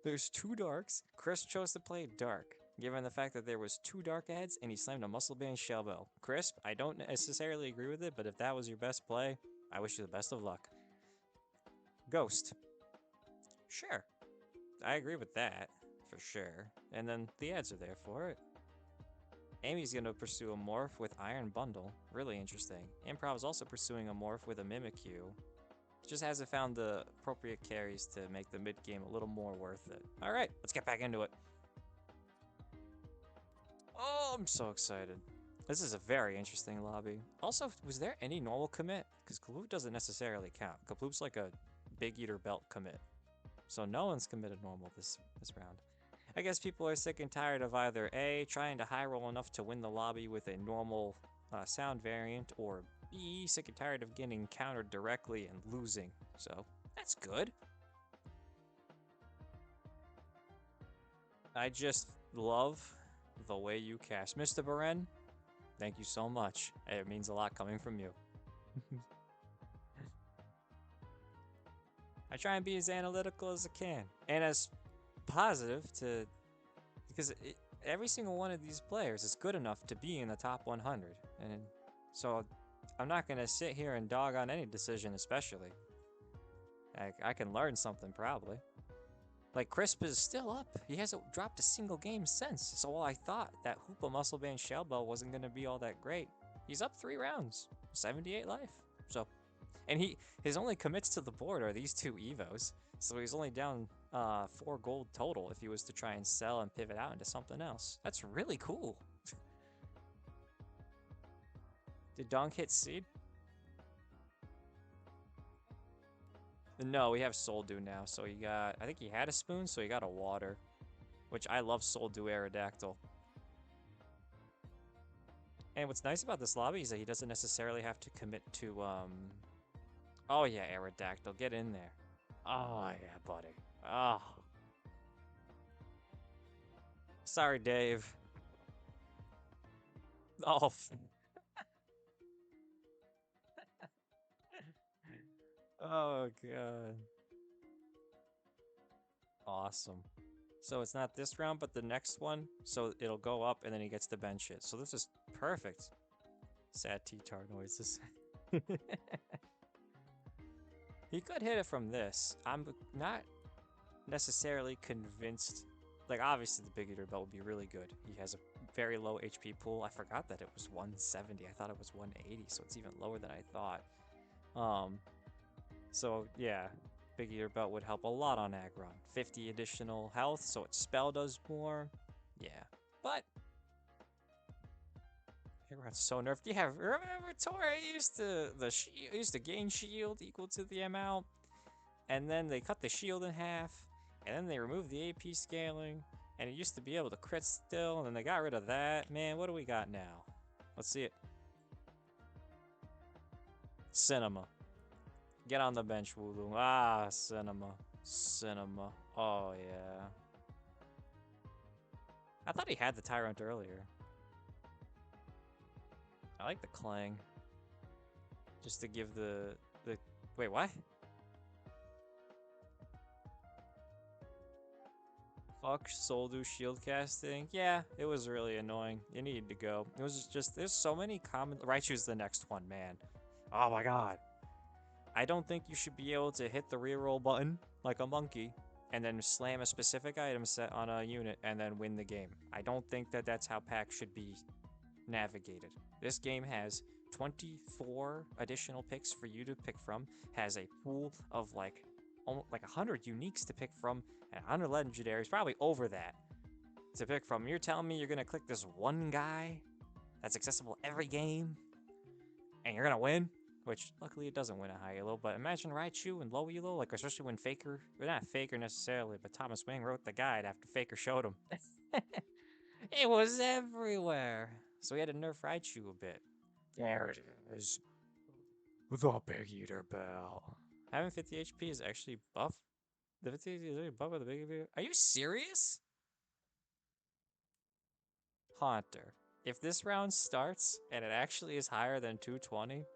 There's 2 darks. Chris chose to play dark, given the fact that there was 2 dark ads and he slammed a muscle band shellbell. Crisp, I don't necessarily agree with it, but if that was your best play, I wish you the best of luck. Ghost. Sure. I agree with that, for sure. And then the ads are there for it. Amy's gonna pursue a morph with Iron Bundle. Really interesting. Improv is also pursuing a morph with a Mimikyu. Just hasn't found the appropriate carries to make the mid-game a little more worth it. Alright, let's get back into it. Oh, I'm so excited. This is a very interesting lobby. Also, was there any normal commit? Because Kaploop doesn't necessarily count. Kaploop's like a Big Eater belt commit. So no one's committed normal this round. I guess people are sick and tired of either A, trying to high roll enough to win the lobby with a normal sound variant, or B, sick and tired of getting countered directly and losing. So, that's good. I just love the way you cast. Mr. Beren, thank you so much. It means a lot coming from you. I try and be as analytical as I can. And as positive to... Because every single one of these players is good enough to be in the top 100. And so I'm not going to sit here and dog on any decision especially. I can learn something probably. Like, Crisp is still up. He hasn't dropped a single game since. So while I thought that Hoopa Muscle Band Shellbell wasn't going to be all that great, he's up 3 rounds. 78 life. So, and his only commits to the board are these 2 Evos. So he's only down 4 gold total if he was to try and sell and pivot out into something else. That's really cool. Did Donk hit seed? No, we have Soldu now. So he got, I think he had a spoon, so he got a water. Which I love Soldu Aerodactyl. And what's nice about this lobby is that he doesn't necessarily have to commit to, Oh yeah, Aerodactyl, get in there. Oh yeah, buddy. Oh. Sorry, Dave. Oh. Oh, God. Awesome. So it's not this round, but the next one. So it'll go up, and then he gets to bench it. So this is perfect. Sad T-tar noises. He could hit it from this. I'm not necessarily convinced. Like, obviously, the Big Eater Belt would be really good. He has a very low HP pool. I forgot that it was 170. I thought it was 180, so it's even lower than I thought. So, yeah, Big Eater Belt would help a lot on Aggron. 50 additional health, so its spell does more. Yeah, but Aggron's so nerfed. Yeah, remember Tori used to gain shield equal to the amount, and then they cut the shield in half, and then they removed the AP scaling, and it used to be able to crit still, and then they got rid of that. Man, what do we got now? Let's see it. Cinema. Get on the bench, Wooloo. Ah, Cinema. Cinema. Oh, yeah. I thought he had the Tyrant earlier. I like the Clang. Just to give the... Wait, what? Fuck Soldu shield casting. Yeah, it was really annoying. You needed to go. It was just... There's so many common... Raichu's the next one, man. Oh my god. I don't think you should be able to hit the reroll button like a monkey and then slam a specific item set on a unit and then win the game. I don't think that that's how packs should be navigated. This game has 24 additional picks for you to pick from, has a pool of like 100 uniques to pick from, and 100 legendaries, probably over that, to pick from. You're telling me you're gonna click this one guy that's accessible every game, and you're gonna win? Which, luckily, it doesn't win a high elo, but imagine Raichu and low elo, like, especially when Faker, or not Faker necessarily, but Thomas Wing wrote the guide after Faker showed him. It was everywhere. So we had to nerf Raichu a bit. There it is. The Big Eater Bell. Having 50 HP is actually buff. The 50 HP is actually buff with the Big Eater. Are you serious? Haunter. If this round starts and it actually is higher than 220,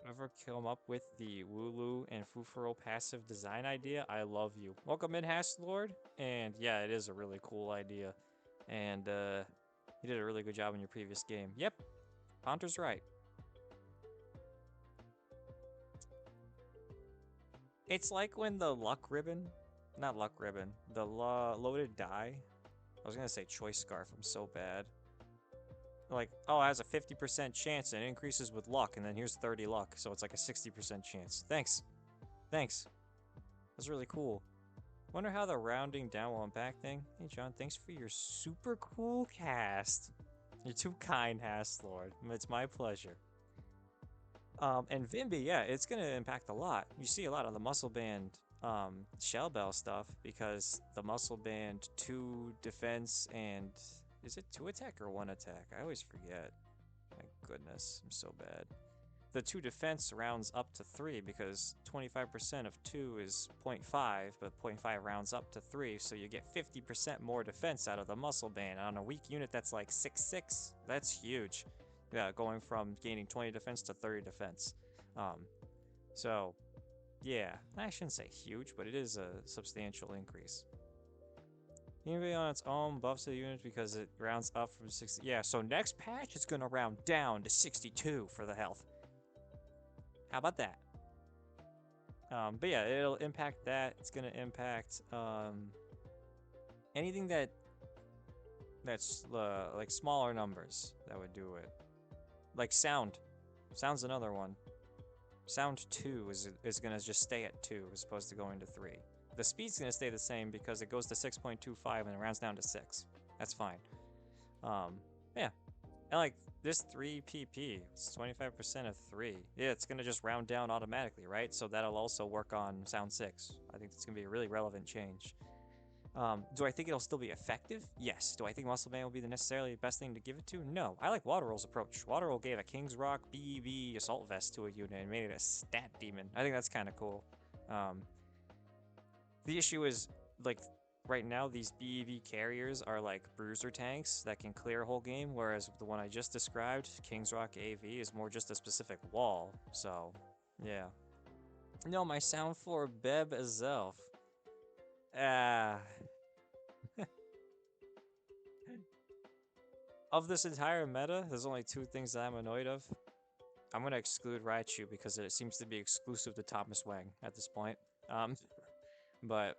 whoever came up with the Wooloo and Fufuro passive design idea, I love you. Welcome in, Lord. And yeah, it is a really cool idea. And you did a really good job in your previous game. Yep, Haunter's right. It's like when the luck ribbon, not luck ribbon, the loaded die. I was gonna say choice scarf. I'm so bad. Like, oh, it has a 50% chance and it increases with luck, and then here's 30 luck, so it's like a 60% chance. Thanks. Thanks. That's really cool. Wonder how the rounding down will impact thing. Hey, John, thanks for your super cool cast. You're too kind, Lord. It's my pleasure. And Vimby, yeah, it's gonna impact a lot. You see a lot of the muscle band shell bell stuff because the muscle band 2 defense and is it 2 attack or 1 attack? I always forget. My goodness, I'm so bad. The 2 defense rounds up to 3 because 25% of 2 is 0.5, but 0.5 rounds up to 3, so you get 50% more defense out of the muscle band. On a weak unit that's like 6/6, that's huge. Yeah, going from gaining 20 defense to 30 defense. So, yeah, I shouldn't say huge, but it is a substantial increase. Even on its own buffs to the unit because it rounds up from 60. Yeah, so next patch it's gonna round down to 62 for the health. How about that? But yeah, it'll impact that. It's gonna impact anything that's like smaller numbers that would do it. Like sound. Sound's another one. Sound 2 is gonna just stay at 2 as opposed to going to 3. The speed's gonna stay the same because it goes to 6.25 and it rounds down to 6. That's fine. Yeah. And like this 3 PP, it's 25% of 3. Yeah, it's gonna just round down automatically, right? So that'll also work on Sound 6. I think it's gonna be a really relevant change. Do I think it'll still be effective? Yes. Do I think Muscle Man will be the necessarily best thing to give it to? No. I like Waterroll's approach. Waterroll gave a King's Rock BEV Assault Vest to a unit and made it a stat demon. I think that's kind of cool. The issue is, like, right now these BEV carriers are like bruiser tanks that can clear a whole game, whereas the one I just described, King's Rock AV, is more just a specific wall. So, yeah. No, my sound for Beb Azelf. Ah. Of this entire meta, there's only two things that I'm annoyed of. I'm gonna exclude Raichu because it seems to be exclusive to Thomas Wang at this point. Um, but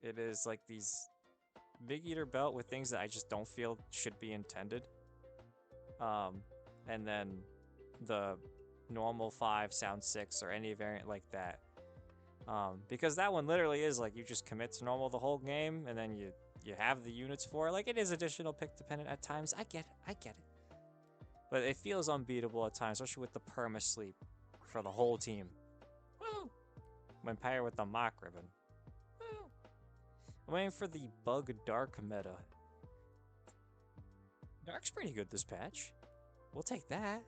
it is like these Big Eater belt with things that I just don't feel should be intended. And then the normal 5, sound 6, or any variant like that. Because that one literally is like you just commit to normal the whole game, and then you have the units for it. Like, it is additional pick dependent at times. I get it. But it feels unbeatable at times, especially with the perma sleep for the whole team. Woo! When paired with the mock ribbon. Woo! I'm waiting for the bug dark meta. Dark's pretty good this patch. We'll take that.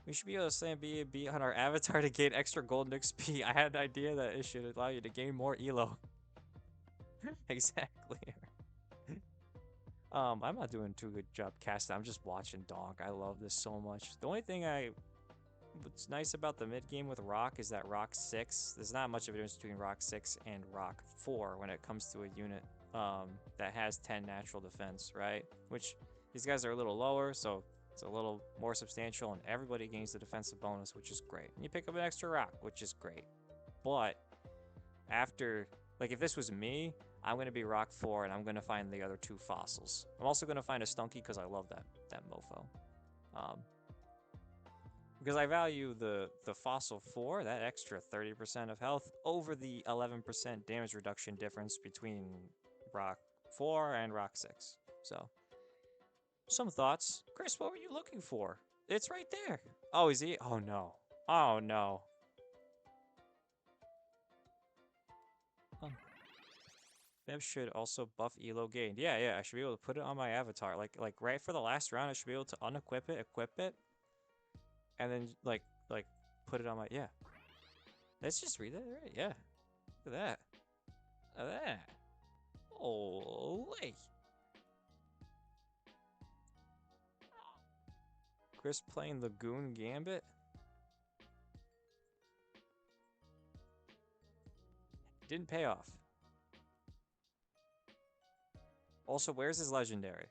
We should be able to slam B on our avatar to gain extra golden XP. I had an idea that it should allow you to gain more elo. Exactly. I'm not doing too good job casting. I'm just watching Donk. I love this so much. The only thing what's nice about the mid game with Rock is that Rock 6, there's not much of a difference between Rock 6 and Rock 4 when it comes to a unit that has 10 natural defense, right? Which these guys are a little lower, so it's a little more substantial, and everybody gains the defensive bonus, which is great. And you pick up an extra rock, which is great. But after, like, if this was me, I'm going to be Rock 4, and I'm going to find the other 2 fossils. I'm also going to find a Stunky because I love that mofo. Because I value the fossil 4, that extra 30% of health, over the 11% damage reduction difference between Rock 4 and Rock 6. So, some thoughts. Chris, what were you looking for? It's right there. Oh, is he? Oh, no. Oh, no. Bev should also buff elo gained. Yeah, I should be able to put it on my avatar. Like right for the last round, I should be able to unequip it, equip it, and then like put it on my, yeah. Let's just read that, right? Yeah. Look at that. Look at that. Holy. Chris playing Lagoon Gambit. Didn't pay off. Also, where's his legendary?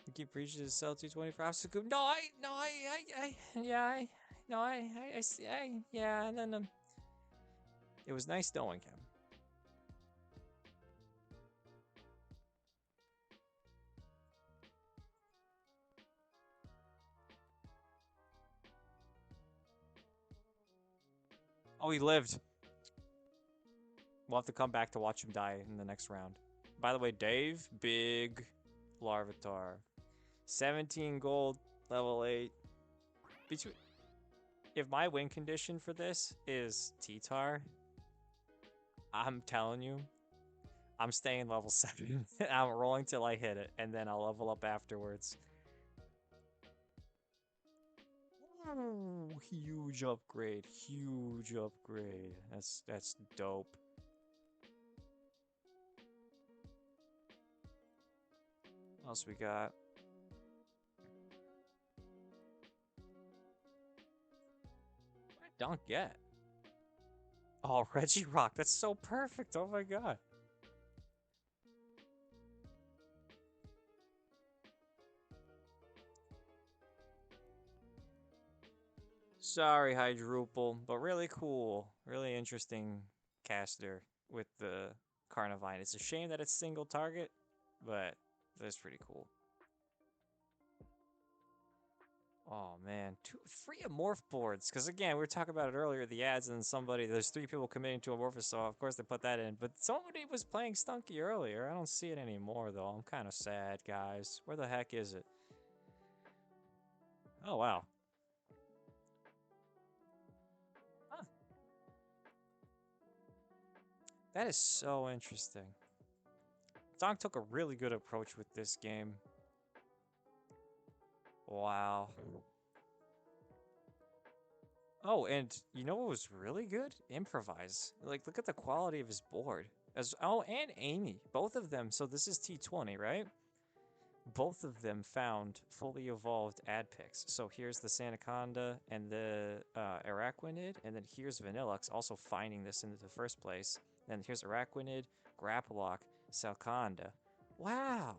You keep preaching to sell 224 hours ago. No, yeah, and then it was nice knowing him. Oh, he lived. We'll have to come back to watch him die in the next round. By the way, Dave, big Larvitar. 17 gold, level 8. Between, if my win condition for this is T-Tar, I'm telling you, I'm staying level 7. I'm rolling till I hit it, and then I'll level up afterwards. Ooh, huge upgrade. Huge upgrade. That's dope. What else we got? What did Dunk get? Oh, Regirock. That's so perfect. Oh my god. Sorry, Hydruple, but really cool. Really interesting caster with the Carnivine. It's a shame that it's single target. but that's pretty cool. Oh man, free morph boards. Because again, we were talking about it earlier, the ads, and there's 3 people committing to Amorphous, so of course they put that in. But somebody was playing Stunky earlier. I don't see it anymore though. I'm kind of sad, guys. Where the heck is it? Oh wow. Huh. That is so interesting. Donk took a really good approach with this game. Wow. Oh, and you know what was really good? Improvise. Like, look at the quality of his board. And Amy, both of them. So this is T20, right? Both of them found fully evolved ad picks. So here's the Sanaconda and the Araquanid, and then here's Vanillux also finding this in the first place. And here's Araquanid, Grapplock, Salconda. Wow.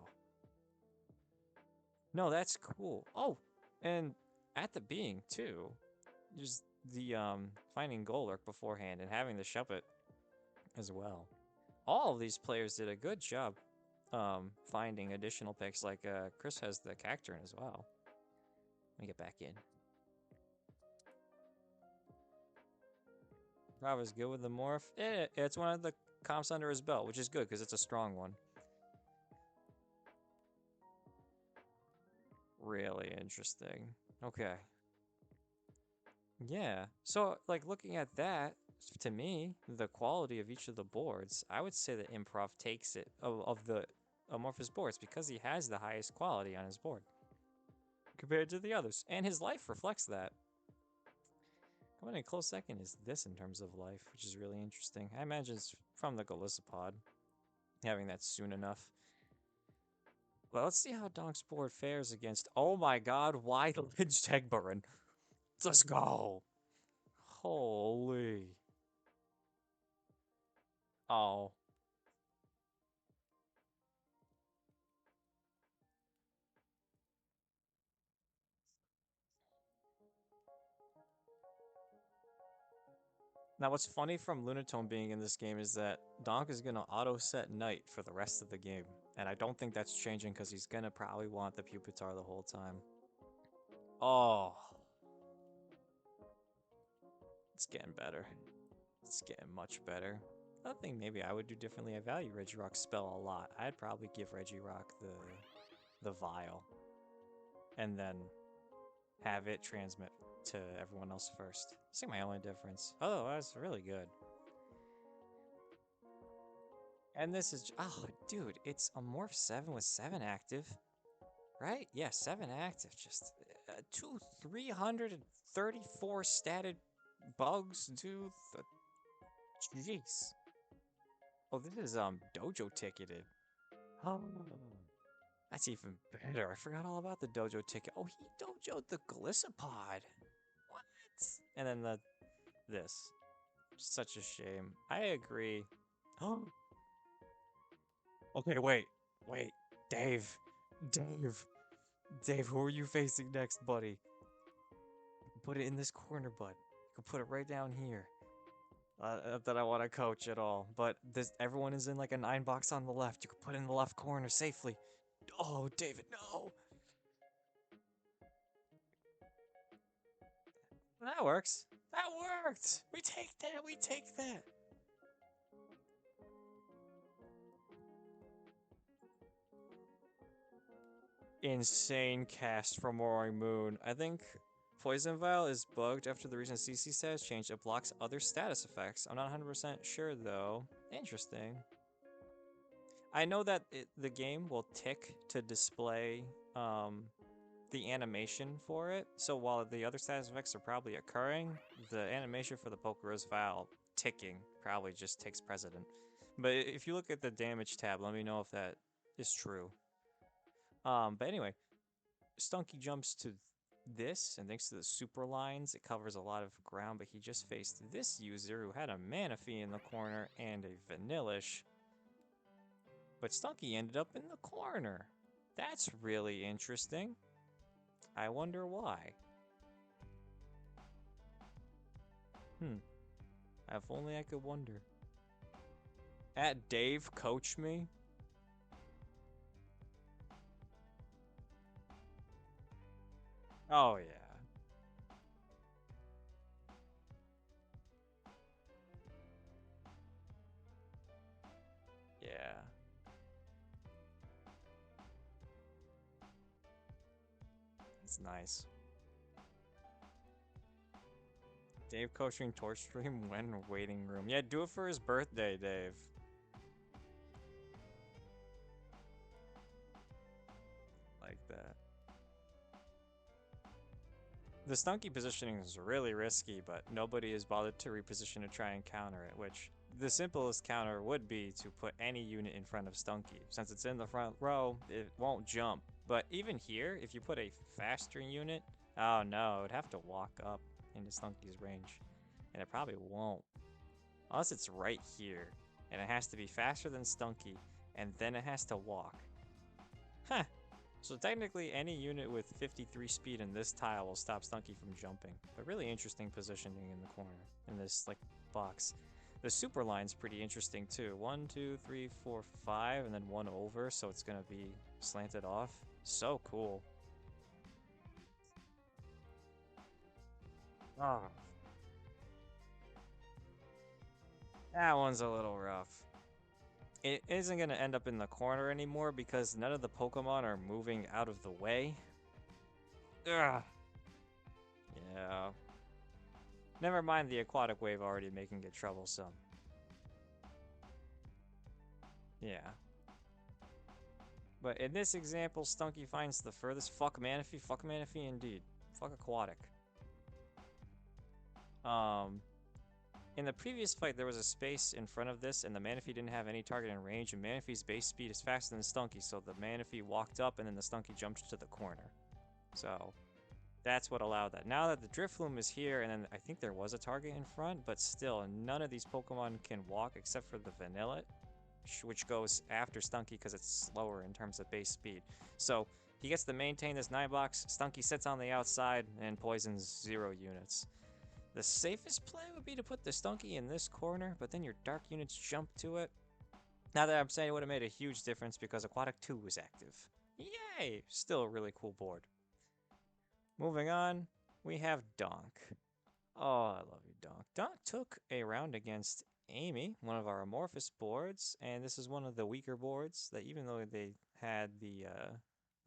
No, that's cool. Oh, and at the being too, just the finding Golurk beforehand and having the Shuppet as well. All of these players did a good job finding additional picks. Like Chris has the Cacturn as well. Let me get back in. Bravo's good with the morph. It's one of the comps under his belt, which is good because it's a strong one. Really interesting. Okay. Yeah. So, like, looking at that, to me, the quality of each of the boards, I would say that Improv takes it of the Amorphous boards because he has the highest quality on his board compared to the others. And his life reflects that. Coming in a close second is this in terms of life, which is really interesting. I imagine it's from the Golisopod, having that soon enough. Well, let's see how Donk's board fares against. Oh my god, why the Lidge Tegburn? Let's go! Holy. Oh. Now, what's funny from Lunatone being in this game is that Donk is going to auto-set Knight for the rest of the game. And I don't think that's changing because he's going to probably want the Pupitar the whole time. Oh. It's getting better. It's getting much better. Another thing maybe I would do differently, I value Regirock's spell a lot. I'd probably give Regirock the Vial. And then have it transmit to everyone else first. It's like my only difference. Oh, that's really good. And this is, oh, dude, it's a Morph 7 with 7 active, right? Yeah, 7 active. Just 334 statted bugs, dude. Jeez. Oh, this is dojo ticketed. Oh, that's even better. I forgot all about the dojo ticket. Oh, he dojoed the Glissapod. What? And then this. Such a shame. I agree. Oh. Okay, wait. Dave. Dave, who are you facing next, buddy? Put it in this corner, bud. You can put it right down here. Not that I want to coach at all, but everyone is in like a 9 box on the left. You can put it in the left corner safely. Oh, David, no! That works. That worked! We take that! Insane cast from Roaring Moon. I think Poison Vial is bugged after the recent CC status change. It blocks other status effects. I'm not 100% sure though. Interesting. I know that the game will tick to display the animation for it. So while the other status effects are probably occurring, the animation for the Pokerose Vial ticking probably just takes precedent. But if you look at the damage tab, let me know if that is true. But anyway, Stunky jumps to this, and thanks to the super lines, it covers a lot of ground, but he just faced this user who had a Manaphy in the corner and a Vanillish. But Stunky ended up in the corner. That's really interesting. I wonder why. If only I could wonder. At Dave, coach me. Oh, yeah. Yeah. It's nice. Dave coaching torch stream when waiting room. Yeah, do it for his birthday, Dave. Like that. The stunky positioning is really risky, but nobody is bothered to reposition to try and counter it, which the simplest counter would be to put any unit in front of Stunky. Since it's in the front row, it won't jump. But even here, if you put a faster unit, oh no, it would have to walk up into Stunky's range. And it probably won't. Unless it's right here. And it has to be faster than Stunky, and then it has to walk. Huh. So technically, any unit with 53 speed in this tile will stop Stunky from jumping. But really interesting positioning in the corner, in this, like, box. The super line's pretty interesting, too. 1, 2, 3, 4, 5, and then 1 over, so it's gonna be slanted off. So cool. Oh, that one's a little rough. It isn't gonna end up in the corner anymore because none of the Pokemon are moving out of the way. Ugh. Yeah. Never mind the aquatic wave already making it troublesome. Yeah. But in this example, Stunky finds the furthest. Fuck Manaphy. Fuck Manaphy indeed. Fuck aquatic. Um, in the previous fight, there was a space in front of this, and the Manaphy didn't have any target in range, and Manaphy's base speed is faster than Stunky, so the Manaphy walked up, and then the Stunky jumped to the corner. So, that's what allowed that. Now that the Drifloon is here, and then I think there was a target in front, but still, none of these Pokemon can walk except for the Vanillish, which goes after Stunky because it's slower in terms of base speed. So he gets to maintain this 9 box. Stunky sits on the outside and poisons 0 units. The safest play would be to put the Stunky in this corner, but then your dark units jump to it. Now that I'm saying, it would have made a huge difference because Aquatic 2 was active. Yay! Still a really cool board. Moving on, we have Donk. Oh, I love you, Donk. Donk took a round against Amy, one of our amorphous boards, and this is one of the weaker boards that even though they had the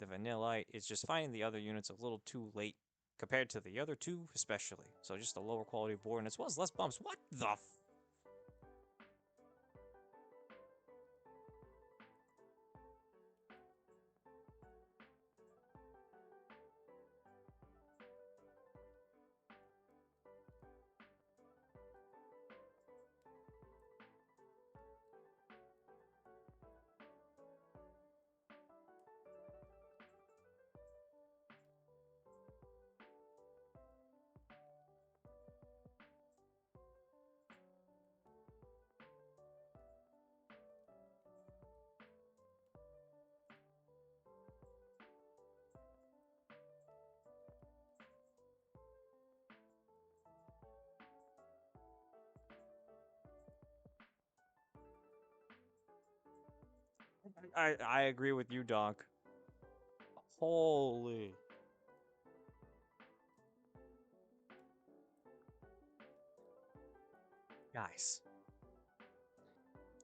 Vanillite, it's just finding the other units a little too late compared to the other two especially. So just a lower quality board, and as well as less bumps. What the f- I agree with you, Donk. Holy. Guys.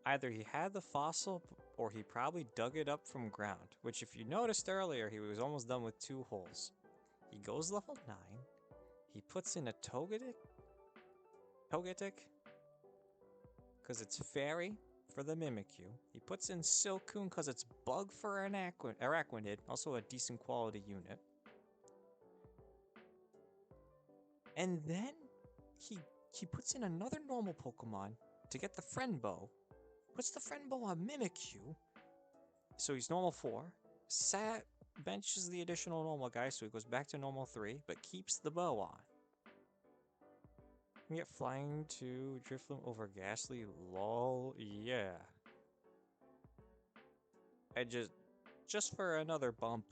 Either he had the fossil or he probably dug it up from ground, which if you noticed earlier, he was almost done with 2 holes. He goes level 9. He puts in a Togetic, because it's Fairy for the Mimikyu. He puts in Silcoon because it's Bug for an Araquanid, also a decent quality unit. And then he he puts in another normal Pokemon to get the Friend Bow. Puts the Friend Bow on Mimikyu, so he's normal 4. Sat benches the additional normal guy, so he goes back to normal 3, but keeps the bow on. We get flying to Drifloon over Ghastly. Lol. Yeah. I just for another bump.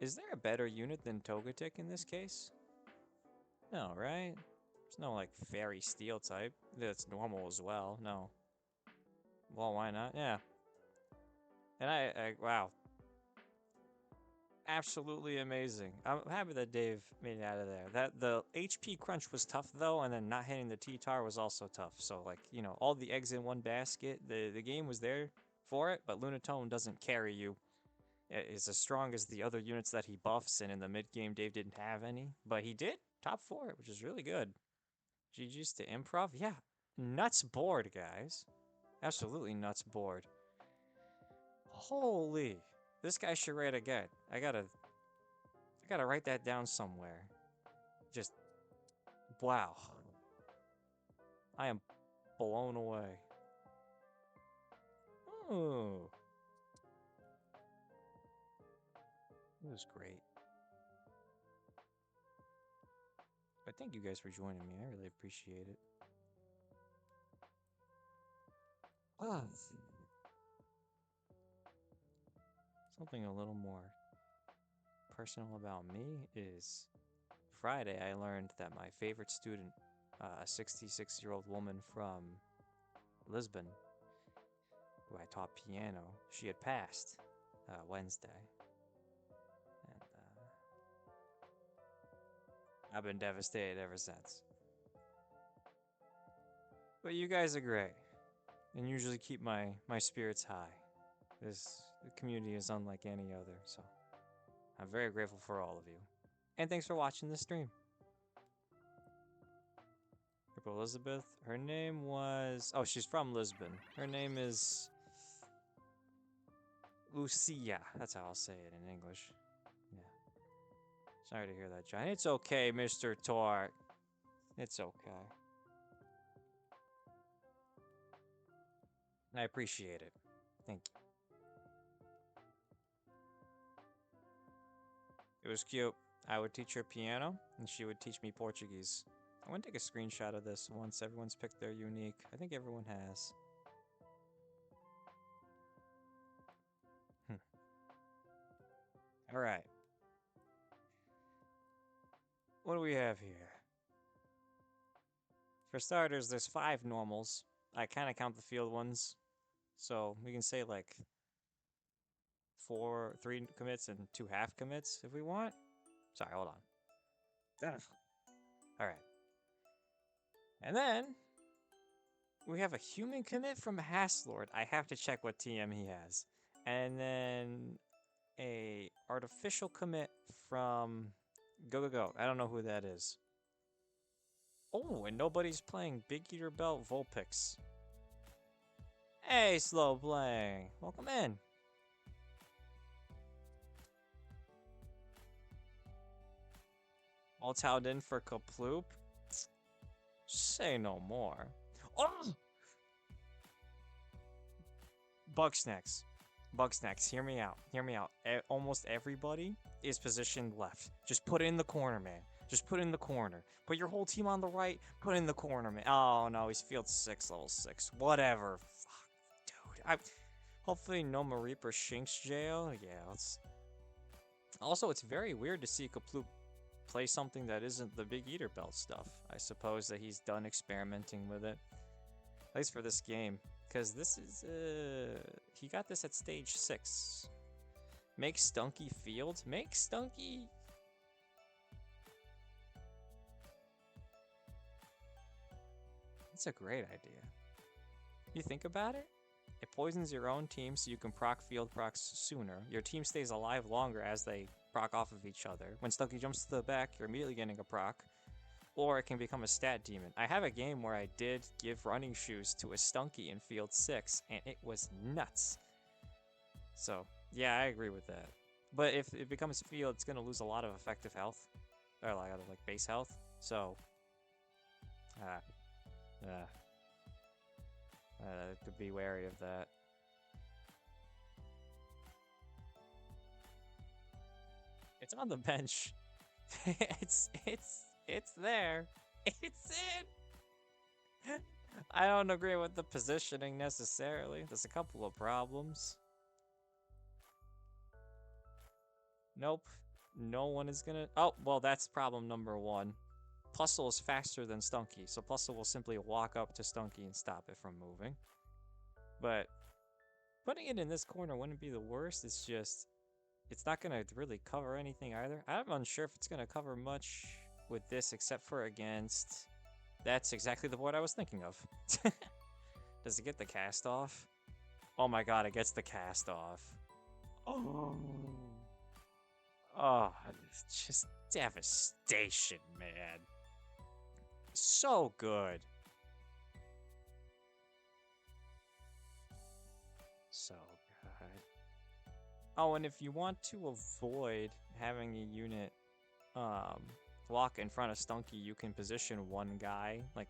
Is there a better unit than Togetic in this case? No, right? There's no like fairy steel type that's normal as well. No. Well, why not? Yeah. And wow. Absolutely amazing. I'm happy that Dave made it out of there. That the HP crunch was tough though, and then not hitting the T-tar was also tough. So like, all the eggs in one basket. The game was there for it, but Lunatone doesn't carry you. It's as strong as the other units that he buffs, and in the mid game Dave didn't have any, but he did top 4, which is really good. GG's to improv. Yeah. Nuts bored, guys. Absolutely nuts bored. Holy. This guy should write again. I gotta write that down somewhere. Just wow. I am blown away. Oh. It was great. But thank you guys for joining me. I really appreciate it. Ah. Something a little more personal about me is Friday I learned that my favorite student, a 66-year-old woman from Lisbon, who I taught piano, she had passed Wednesday. And I've been devastated ever since. But you guys are great, and usually keep my spirits high. This community is unlike any other, so I'm very grateful for all of you. And thanks for watching the stream. Elizabeth, her name was... Oh, she's from Lisbon. Her name is... Lucia. That's how I'll say it in English. Yeah. Sorry to hear that, John. It's okay, Mr. Tort. It's okay. I appreciate it. Thank you. It was cute. I would teach her piano, and she would teach me Portuguese. I want to take a screenshot of this once everyone's picked their unique. I think everyone has. Alright. What do we have here? For starters, there's 5 normals. I kind of count the field ones. So we can say like 3 commits and 2 half commits if we want. Sorry, hold on. Alright. And then we have a human commit from Haslord. I have to check what TM he has. And then a artificial commit from Go Go Go. I don't know who that is. Oh, and nobody's playing Big Eater Belt Vulpix. Hey, slow playing. Welcome in. All towed in for Kaploop? Say no more. Oh! Bugsnax. Bugsnax, hear me out. Hear me out. Almost everybody is positioned left. Just put it in the corner, man. Just put it in the corner. Put your whole team on the right. Put it in the corner, man. Oh, no. He's field 6, level 6. Whatever. Fuck, dude. Hopefully no Reaper Shinx jail. Yeah, let's... Also, it's very weird to see Kaploop play something that isn't the Big Eater Belt stuff. I suppose that he's done experimenting with it. At least for this game. Because this is, he got this at stage 6. Make Stunky field? Make Stunky... That's a great idea. You think about it? It poisons your own team so you can proc field procs sooner. Your team stays alive longer as they proc off of each other. When Stunky jumps to the back, you're immediately getting a proc. Or it can become a stat demon. I have a game where I did give running shoes to a Stunky in field 6, and it was nuts. So, yeah, I agree with that. But if it becomes field, it's going to lose a lot of effective health. Or a lot of, like, base health. So, could be wary of that. It's on the bench. it's there. It's in. I don't agree with the positioning necessarily. There's a couple of problems. Nope. No one is gonna... Oh, well, that's problem number 1. Plusle is faster than Stunky, so Plusle will simply walk up to Stunky and stop it from moving. But putting it in this corner wouldn't be the worst, it's just... it's not gonna really cover anything either. I'm unsure if it's gonna cover much with this except for against... That's exactly the board I was thinking of. Does it get the cast off? Oh my god, it gets the cast off. Oh. Oh, it's just devastation, man. So good. So good. Oh, and if you want to avoid having a unit um block in front of Stunky, you can position one guy, like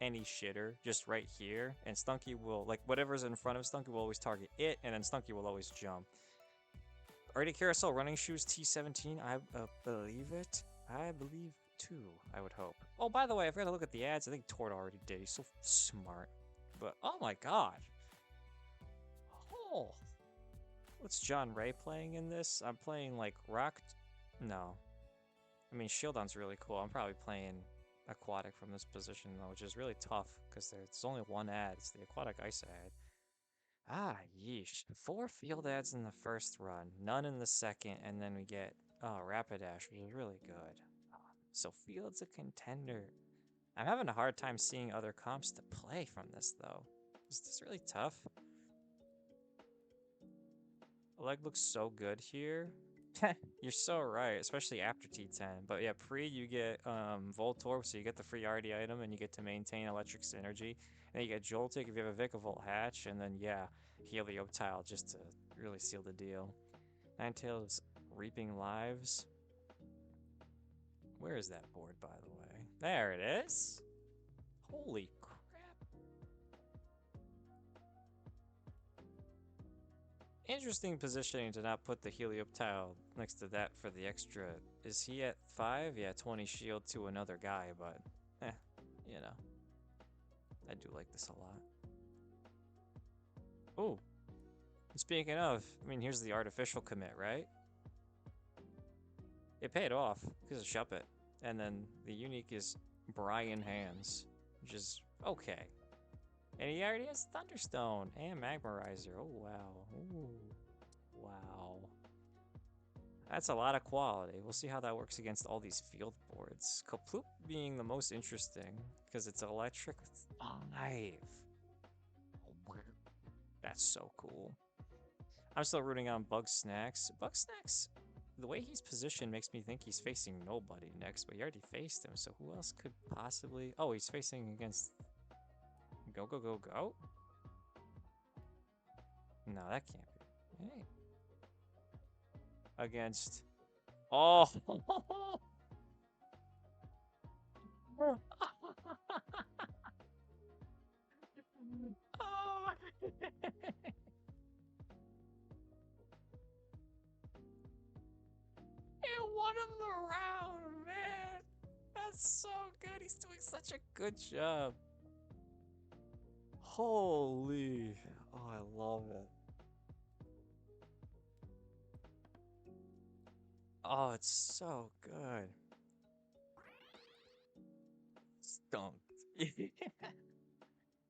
any shitter, just right here, and Stunky will, like, whatever's in front of Stunky will always target it, and then Stunky will always jump. Already Carousel Running Shoes T17, I believe it. I believe too, I would hope. Oh, by the way, I forgot to look at the ads. I think Tort already did. He's so smart. But, oh my god. Oh. What's John Ray playing in this? I'm playing, like, Rock... No. I mean, Shieldon's really cool. I'm probably playing Aquatic from this position, though, which is really tough, because there's only one ad. It's the Aquatic Ice ad. Ah, yeesh. 4 field ads in the first run, none in the second, and then we get, oh, Rapidash, which is really good. So Field's a contender. I'm having a hard time seeing other comps to play from this, though. Is this really tough? Leg looks so good here. You're so right, especially after T10. But yeah, pre you get Voltorb, so you get the free RD item and you get to maintain Electric Synergy. And then you get Joltik if you have a Vikavolt Hatch, and then yeah, Helioptile just to really seal the deal. Ninetales Reaping Lives. Where is that board, by the way? There it is. Holy crap. Interesting positioning to not put the Helioptile next to that for the extra. Is he at 5? Yeah, 20 shield to another guy, but you know. I do like this a lot. Oh, speaking of, I mean, here's the artificial commit, right? It paid off because of Shuppet. And then the unique is Brian Hands, which is okay. And he already has Thunderstone and Magmarizer. Oh, wow. Ooh, wow. That's a lot of quality. We'll see how that works against all these field boards. Kaploop being the most interesting because it's electric 5. That's so cool. I'm still rooting on Bug Snacks. Bug Snacks, the way he's positioned makes me think he's facing nobody next, but he already faced him, so who else could possibly... Oh, he's facing against... Go, go, go, go? No, that can't be. Hey. Against... Oh! Oh! It won him the round, man! That's so good. He's doing such a good job. Holy. Oh, I love it. Oh, it's so good. Stumped.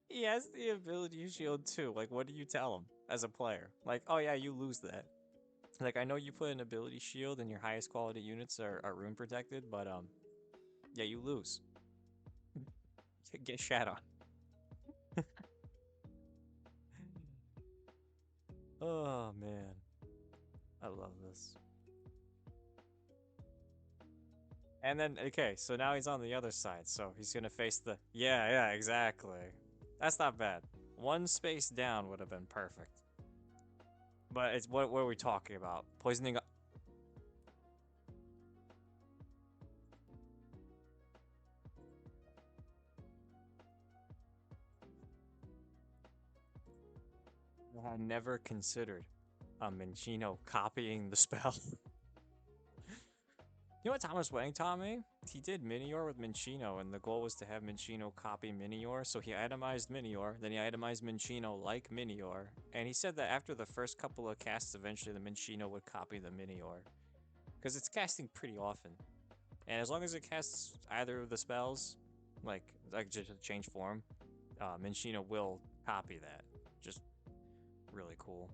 He has the ability shield too. Like, what do you tell him as a player? Like, oh yeah, you lose that. Like, I know you put an ability shield and your highest quality units are rune protected, but yeah, you lose. Get shat on. Oh man, I love this. And then, okay, so now he's on the other side, so he's gonna face the... Yeah, exactly. That's not bad. One space down would have been perfect. But it's what are we talking about? Poisoning... I never considered Minchino copying the spell. You know what Thomas Wang taught me? He did Minior with Minchino, and the goal was to have Minchino copy Minior. So he itemized Minior, then he itemized Minchino like Minior. And he said that after the first couple of casts, eventually the Minchino would copy the Minior. Because it's casting pretty often. And as long as it casts either of the spells, like just change form, Minchino will copy that. Just really cool.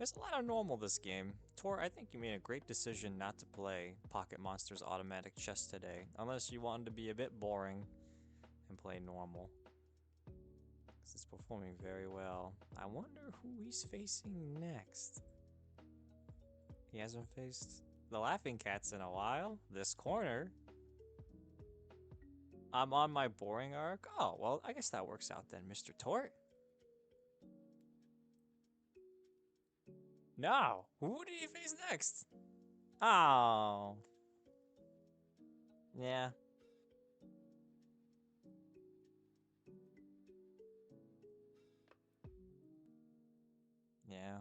There's a lot of normal this game. Tor, I think you made a great decision not to play Pocket Monsters Automatic Chess today, unless you wanted to be a bit boring and play normal. Because it's performing very well. I wonder who he's facing next. He hasn't faced the Laughing Cats in a while. This corner. I'm on my boring arc. Oh, well, I guess that works out then, Mr. Tort. No. Who did he face next? Oh. Yeah. Yeah.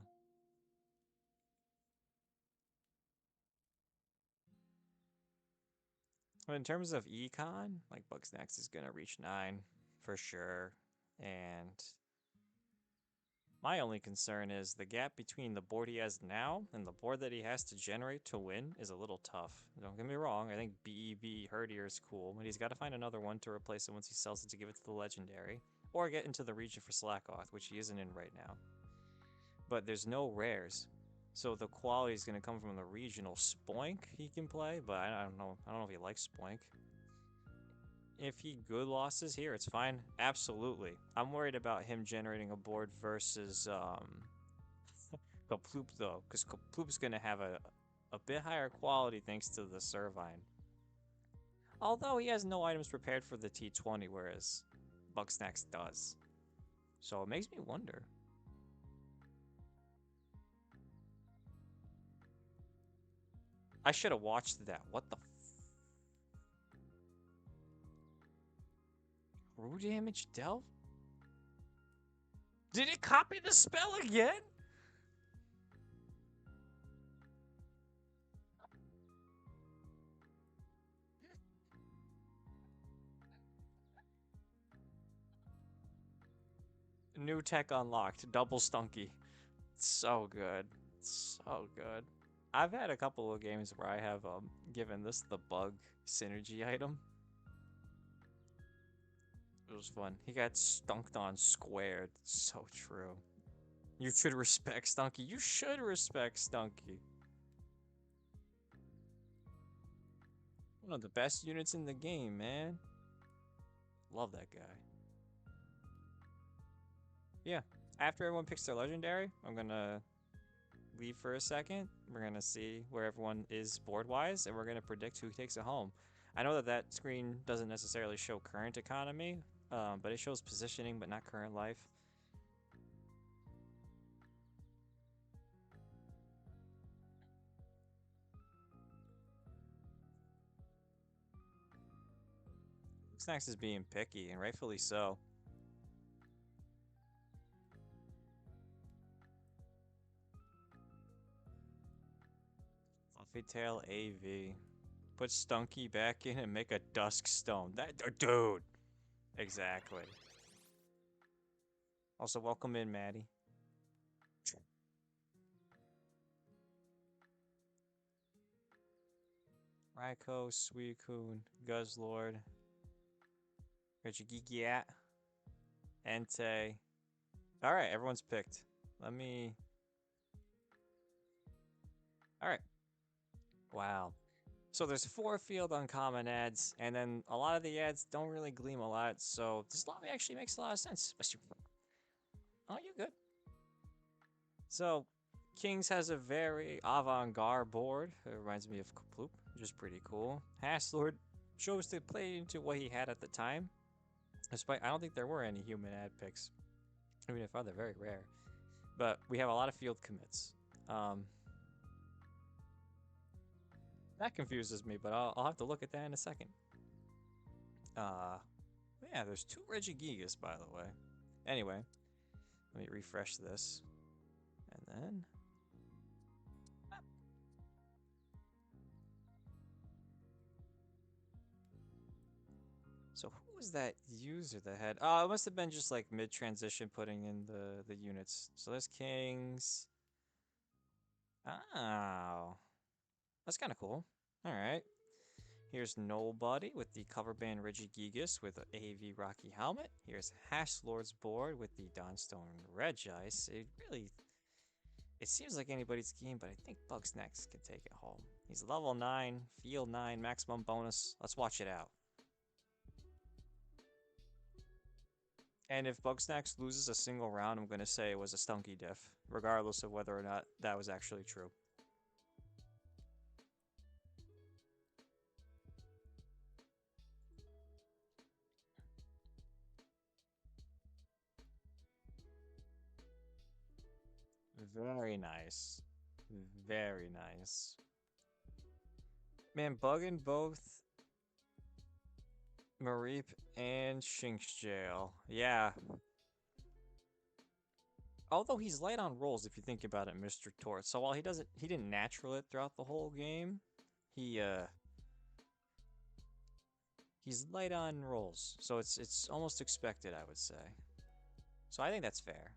Well, in terms of econ, like Bugsnax is gonna reach 9 for sure. And my only concern is the gap between the board he has now and the board that he has to generate to win is a little tough. Don't get me wrong, I think BEB Herdier is cool, but he's got to find another one to replace it once he sells it to give it to the legendary. Or get into the region for Slackoth, which he isn't in right now. But there's no rares. So the quality is going to come from the regional Spoink he can play, but I don't know. I don't know if he likes Spoink. If he good losses here, it's fine. Absolutely. I'm worried about him generating a board versus Kaploop though, because Kaploop's gonna have a bit higher quality thanks to the Servine. Although he has no items prepared for the T20, whereas Bugsnax does. So it makes me wonder. I should have watched that. What the True damage delve? Did it copy the spell again? New tech unlocked. Double Stunky. So good. So good. I've had a couple of games where I have given this the bug synergy item. It was fun. He got stunked on squared. So true. You should respect Stunky. You should respect Stunky. One of the best units in the game, man. Love that guy. Yeah. After everyone picks their legendary, I'm gonna leave for a second. We're gonna see where everyone is board-wise, and we're gonna predict who takes it home. I know that that screen doesn't necessarily show current economy, but it shows positioning, but not current life. Snacks is being picky, and rightfully so. Fluffy Tail AV. Put Stunky back in and make a Dusk Stone. That dude. Exactly. Also, welcome in, Maddie. Raiko, Suicune, Guzzlord, Regigigiat, Entei. Alright, everyone's picked. Let me... Alright. Wow. So there's 4 field uncommon ads, and then a lot of the ads don't really gleam a lot, so this lobby actually makes a lot of sense. Oh, you're good. So, Kings has a very avant-garde board. It reminds me of Kaploop, which is pretty cool. Hasslord chose to play into what he had at the time. Despite, I don't think there were any human ad picks. Even if they're very rare. But we have a lot of field commits. That confuses me, but I'll have to look at that in a second. Yeah, there's 2 Regigigas, by the way. Anyway, let me refresh this. And then... So who was that user that had... Oh, it must have been just like mid-transition putting in the units. So there's Kings. Oh. That's kind of cool. Alright. Here's Nobody with the cover band Regigigas with an AV Rocky helmet. Here's Hashlord's board with the Dawnstone Regice. It seems like anybody's game, but I think Bugsnax can take it home. He's level 9, field 9, maximum bonus. Let's watch it out. And if Bugsnax loses a single round, I'm going to say it was a stunky diff, regardless of whether or not that was actually true. Very nice. Very nice. Man, bugging both Mareep and Shink's jail. Yeah. Although he's light on rolls if you think about it, Mr. Tort. So while he didn't natural it throughout the whole game, he he's light on rolls. So it's almost expected, I would say. So I think that's fair.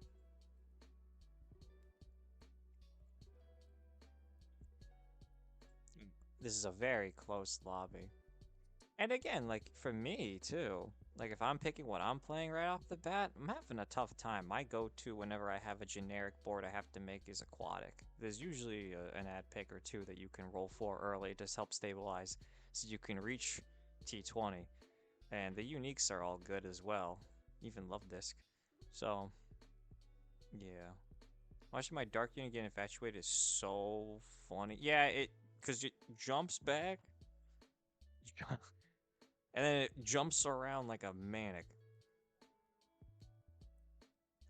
This is a very close lobby. And again, like for me too, like if I'm picking what I'm playing right off the bat, I'm having a tough time. My go-to whenever I have a generic board I have to make is aquatic. There's usually an ad pick or two that you can roll for early to help stabilize so you can reach T20. And the uniques are all good as well, even Love Disc. So, yeah. Watching my Dark Unit get infatuated is so funny. Yeah, because it jumps back and then it jumps around like a maniac.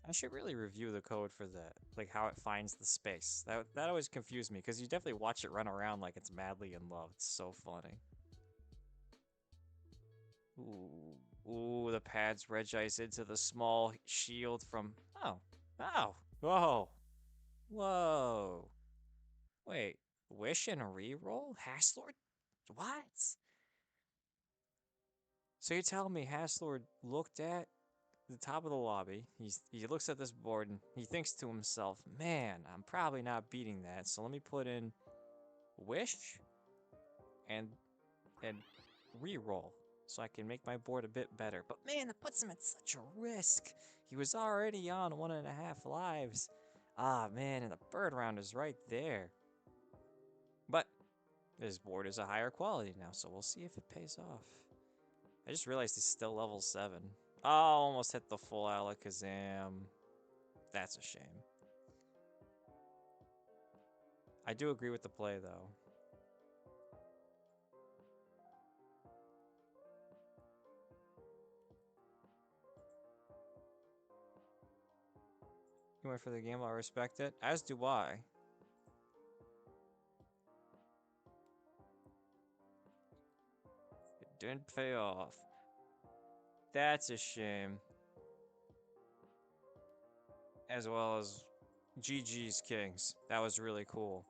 I should really review the code for that, like how it finds the space. That always confused me because you definitely watch it run around like it's madly in love. It's so funny. Ooh, ooh, the pads Regice into the small shield from. Oh, oh, whoa, whoa. Wait, Wish and reroll? Haslord? What? So you're telling me Haslord looked at the top of the lobby. He looks at this board and he thinks to himself, "Man, I'm probably not beating that. So let me put in Wish and and re-roll so I can make my board a bit better." But man, that puts him at such a risk. He was already on 1.5 lives. Ah man, and the bird round is right there. But his board is a higher quality now, so we'll see if it pays off. I just realized he's still level 7. Oh, almost hit the full Alakazam. That's a shame. I do agree with the play, though. You went for the gamble, I respect it. As do I. It didn't pay off. That's a shame. As well as GG's Kings. That was really cool.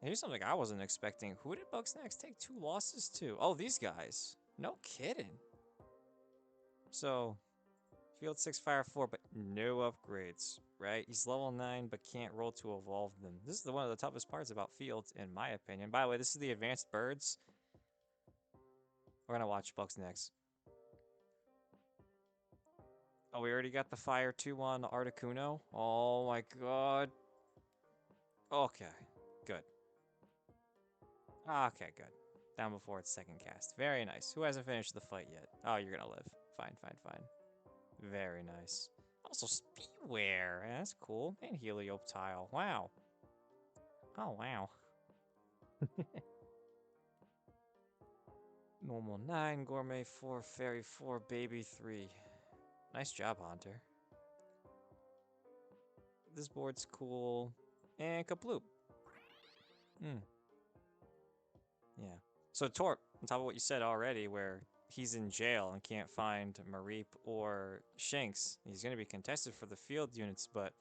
And here's something I wasn't expecting. Who did Bugsnax take 2 losses to? Oh, these guys. No kidding. So, Field 6, Fire 4, but no upgrades, right? He's level 9, but can't roll to evolve them. This is one of the toughest parts about Field, in my opinion. By the way, this is the Advanced Birds. We're gonna watch Bugsnax. Oh, we already got the Fire 2 on Articuno? Oh my god. Okay, good. Okay, good. Down before its second cast. Very nice. Who hasn't finished the fight yet? Oh, you're gonna live. Fine, fine, fine. Very nice. Also, Speedwear. Yeah, that's cool. And Helioptile. Wow. Oh, wow. Normal 9, Gourmet 4, Fairy 4, Baby 3. Nice job, Hunter. This board's cool. And Kaploop. Hmm. Yeah. So Torp, on top of what you said already, where he's in jail and can't find Mareep or Shanks, he's going to be contested for the field units, but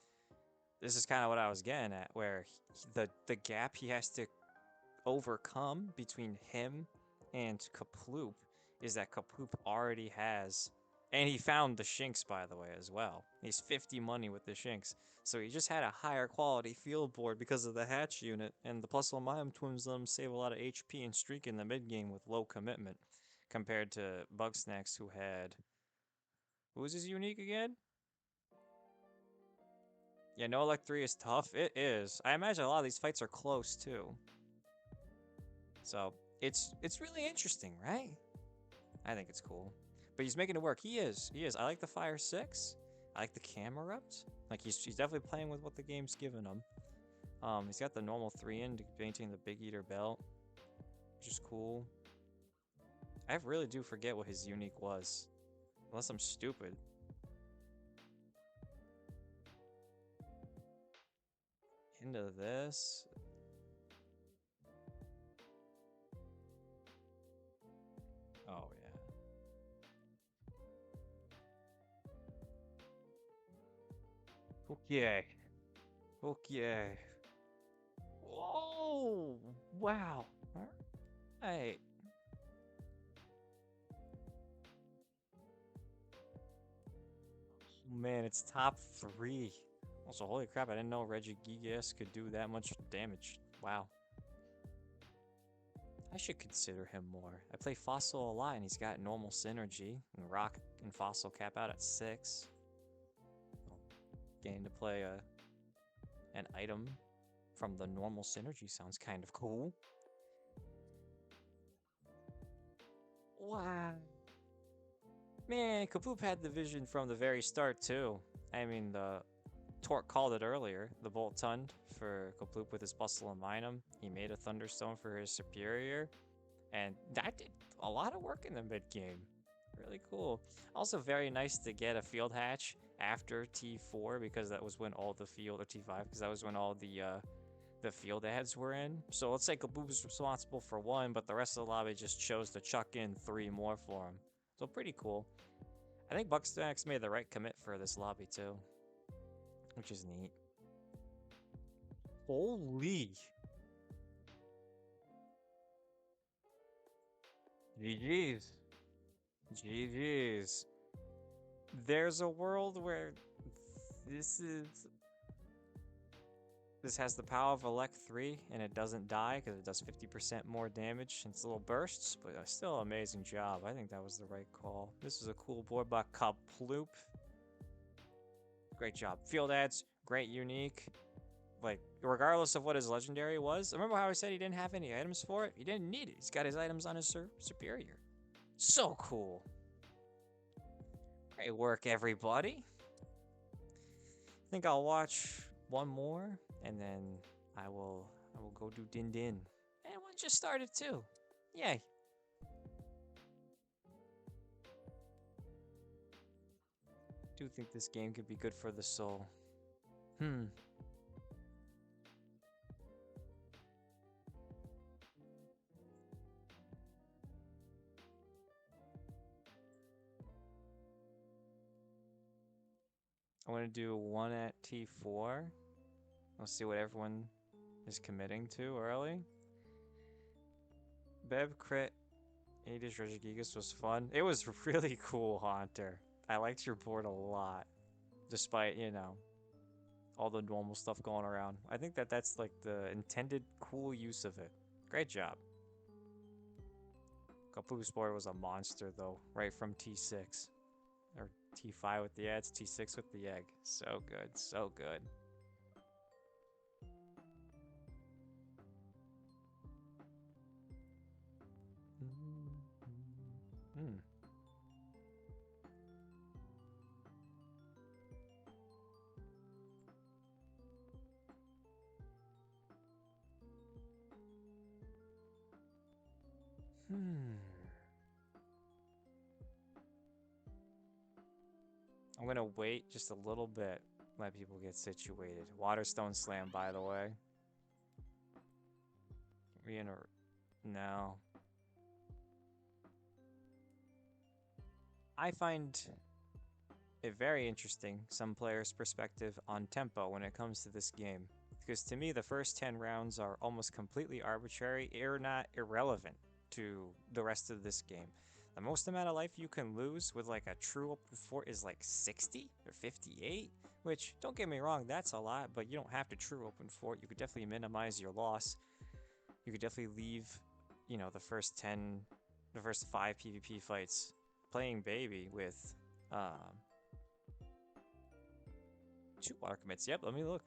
this is kind of what I was getting at, where the gap he has to overcome between him and Kaploop is that Kaploop already has, and he found the Shinx, by the way, as well. He's 50 money with the Shinx. So he just had a higher quality field board because of the hatch unit, and the plus one Mayhem Twins let him save a lot of HP and streak in the mid game with low commitment, compared to Bugsnax, who had, who was his unique again? Yeah, no elect 3 is tough. It is. I imagine a lot of these fights are close too. So it's really interesting, right? I think it's cool. But he's making it work. He is. He is. I like the Fire 6. I like the camera ups. Like he's definitely playing with what the game's giving him. He's got the normal 3 in to maintain the Big Eater belt, which is cool. I really do forget what his unique was. Unless I'm stupid. Into this. Oh yeah. Okay. Okay. Whoa! Wow. Alright. Man, it's top 3. Also, holy crap, I didn't know Regigigas could do that much damage. Wow. I should consider him more. I play Fossil a lot, and he's got normal synergy. And Rock and Fossil cap out at 6. Getting to play an item from the normal synergy sounds kind of cool. Wow. Man, Kapoop had the vision from the very start, too. I mean, the Tort called it earlier, the Bolt Tund for Kaploop with his Bustle and Minum. He made a Thunderstone for his Superior, and that did a lot of work in the mid game. Really cool. Also, very nice to get a Field Hatch after T4 because that was when all the field, or T5 because that was when all the field ads were in. So let's say Kaploop was responsible for 1, but the rest of the lobby just chose to chuck in 3 more for him. So pretty cool. I think Buckstacks made the right commit for this lobby too, which is neat. Holy. GG's. GG's. There's a world where this is... This has the power of Elect 3, and it doesn't die because it does 50% more damage in its little bursts, but still an amazing job. I think that was the right call. This is a cool board by Kaploop. Great job. Field ads, great unique. Like, regardless of what his legendary was, remember how I said he didn't have any items for it? He didn't need it. He's got his items on his superior. So cool. Great work, everybody. I think I'll watch one more, and then I will go do Din Din. And one just started too. Yay. Do think this game could be good for the soul. I want to do one at T4. We'll see what everyone is committing to early. Bev crit 80 Regigigas was fun. It was really cool, Haunter. I liked your board a lot. Despite, you know, all the normal stuff going around. I think that's like the intended cool use of it. Great job. Kapoo's board was a monster though, right from T6. Or T5 with the ads, T6 with the egg. So good, so good. Hmm. I'm gonna wait just a little bit, let people get situated. Waterstone Slam, by the way. We in a... No. I find it very interesting, some players' perspective on tempo when it comes to this game. Because to me, the first 10 rounds are almost completely arbitrary, or not irrelevant to the rest of this game. The most amount of life you can lose with like a true open fort is like 60 or 58, which, don't get me wrong, that's a lot, but you don't have to true open fort. You could definitely minimize your loss. You could definitely leave, you know, the first 5 PvP fights playing baby with 2 water commits. Yep, let me look.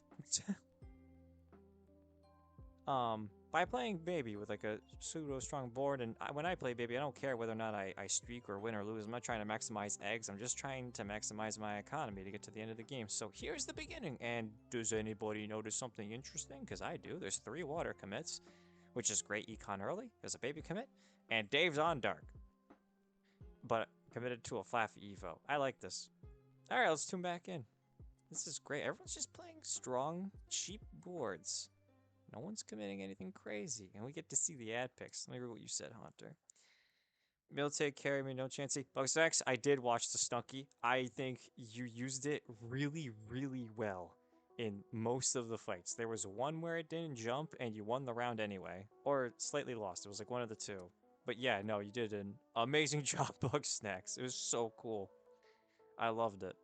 By playing baby with like a pseudo strong board, and when I play baby, I don't care whether or not I streak or win or lose. I'm not trying to maximize eggs. I'm just trying to maximize my economy to get to the end of the game. So here's the beginning. And does anybody notice something interesting? Because I do. There's 3 water commits, which is great econ early. There's a baby commit, and Dave's on dark, but committed to a Flaffy Evo. I like this. All right, let's tune back in. This is great. Everyone's just playing strong, cheap boards. No one's committing anything crazy, and we get to see the ad picks. Let me read what you said, Hunter. Miltake, carry me, no chancey. Bugsnax, I did watch the Stunky. I think you used it really, really well in most of the fights. There was one where it didn't jump, and you won the round anyway. Or slightly lost. It was like one of the two. But yeah, no, you did an amazing job, Bugsnax. It was so cool. I loved it.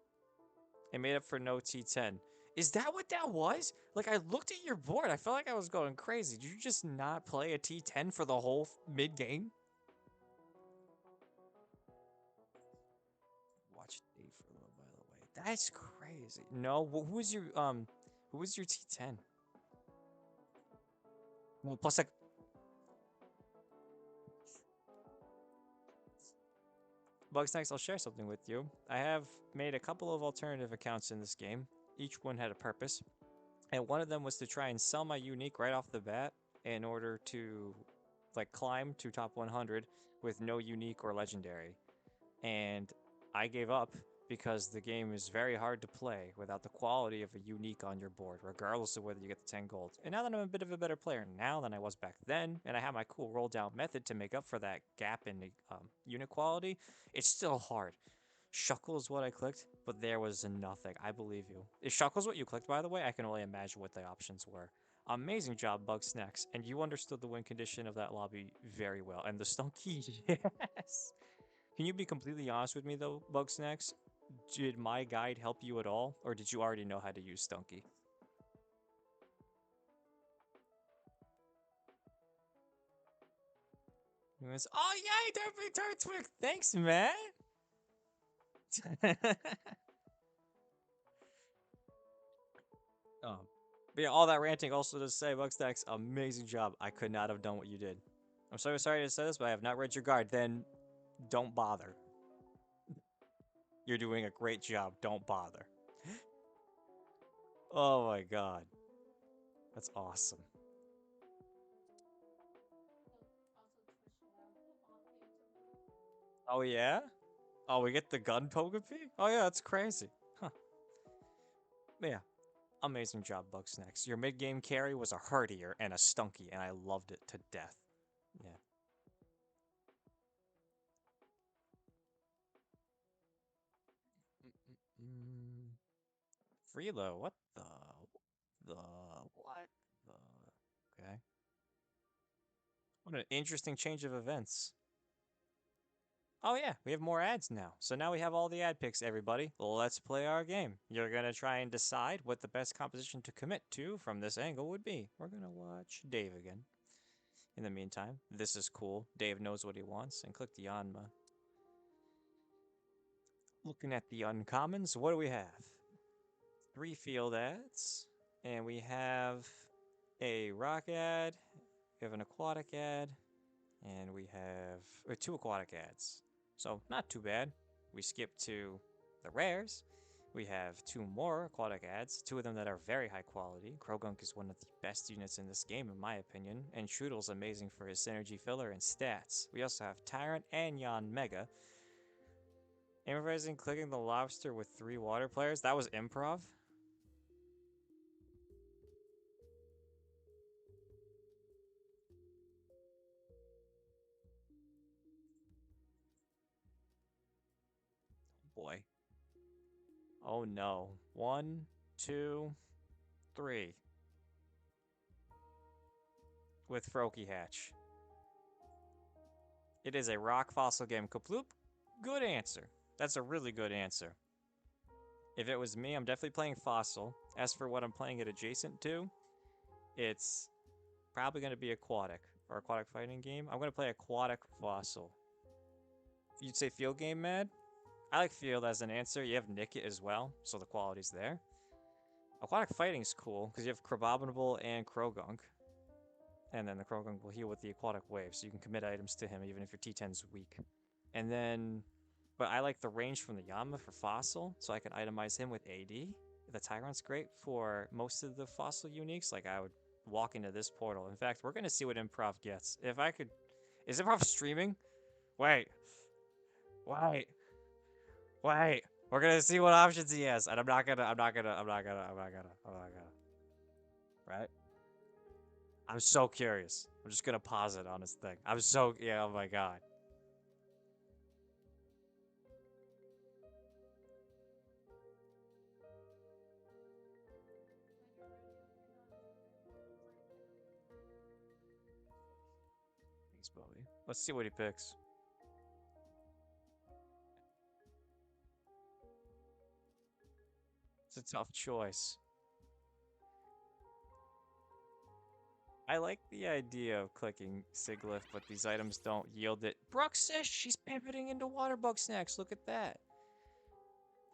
It made up for no T10. Is that what that was? Like, I looked at your board. I felt like I was going crazy. Did you just not play a T10 for the whole mid-game? Watch Dave for a little, by the way. That's crazy. No, who was your T10? Well, plus, like, Bugsnax, I'll share something with you. I have made a couple of alternative accounts in this game. Each one had a purpose. And one of them was to try and sell my unique right off the bat in order to like climb to top 100 with no unique or legendary. And I gave up because the game is very hard to play without the quality of a unique on your board, regardless of whether you get the 10 gold. And now that I'm a bit of a better player now than I was back then, and I have my cool roll down method to make up for that gap in the unit quality, it's still hard. Shuckle is what I clicked, but there was nothing. I believe you. If Shuckle's what you clicked, by the way, I can only imagine what the options were. Amazing job, Bug Snacks, and you understood the win condition of that lobby very well. And the Stunky, yes! Can you be completely honest with me, though, Bug Snacks? Did my guide help you at all, or did you already know how to use Stunky? He was, oh, yay, Derpy Tartwick! Thanks, man! Um, but yeah, all that ranting also to say, Buckstacks, amazing job. I could not have done what you did. I'm so sorry to say this, but I have not read your guard. Then don't bother. You're doing a great job. Don't bother. Oh my god. That's awesome. Oh yeah? Oh, we get the gun Togepi? Oh yeah, that's crazy. Huh. But yeah, amazing job, Bugsnax. Your mid-game carry was a Herdier and a Stunky, and I loved it to death. Yeah. Mm. Freelo, what the what the okay. What an interesting change of events. Oh yeah, we have more ads now. So now we have all the ad picks, everybody. Let's play our game. You're gonna try and decide what the best composition to commit to from this angle would be. We're gonna watch Dave again. In the meantime, this is cool. Dave knows what he wants, and click the Yanma. Looking at the uncommons, what do we have? 3 field ads, and we have a rock ad, we have an aquatic ad, and we have 2 aquatic ads. So not too bad. We skip to the rares. We have 2 more aquatic ads, 2 of them that are very high quality. Krogunk is one of the best units in this game in my opinion, and Shroodle's amazing for his synergy filler and stats. We also have Tyrant and Yon Mega. Improvising clicking the lobster with 3 water players, that was improv? Boy. Oh no. 1, 2, 3. With Froakie Hatch. It is a rock fossil game. Kaploop? Good answer. That's a really good answer. If it was me, I'm definitely playing fossil. As for what I'm playing it adjacent to, it's probably going to be aquatic or aquatic fighting game. I'm going to play aquatic fossil. You'd say field game, Mad? I like field as an answer. You have Nickit as well, so the quality's there. Aquatic fighting's cool because you have Crabominable and Krogunk. And then the Krogunk will heal with the aquatic wave, so you can commit items to him even if your T10's weak. And then, but I like the range from the Yama for Fossil, so I can itemize him with AD. The Tyrant's great for most of the Fossil uniques. Like, I would walk into this portal. In fact, we're going to see what Improv gets. If I could... Is Improv streaming? Wait. Wait. Wait. We're going to see what options he has. And I'm not gonna... Right? I'm so curious. I'm just gonna pause it on his thing. I'm so... Yeah, oh my god. Thanks, Bobby. Let's see what he picks. It's a tough choice. I like the idea of clicking Siglift, but these items don't yield it. Brooke says she's pivoting into water bug snacks. Look at that.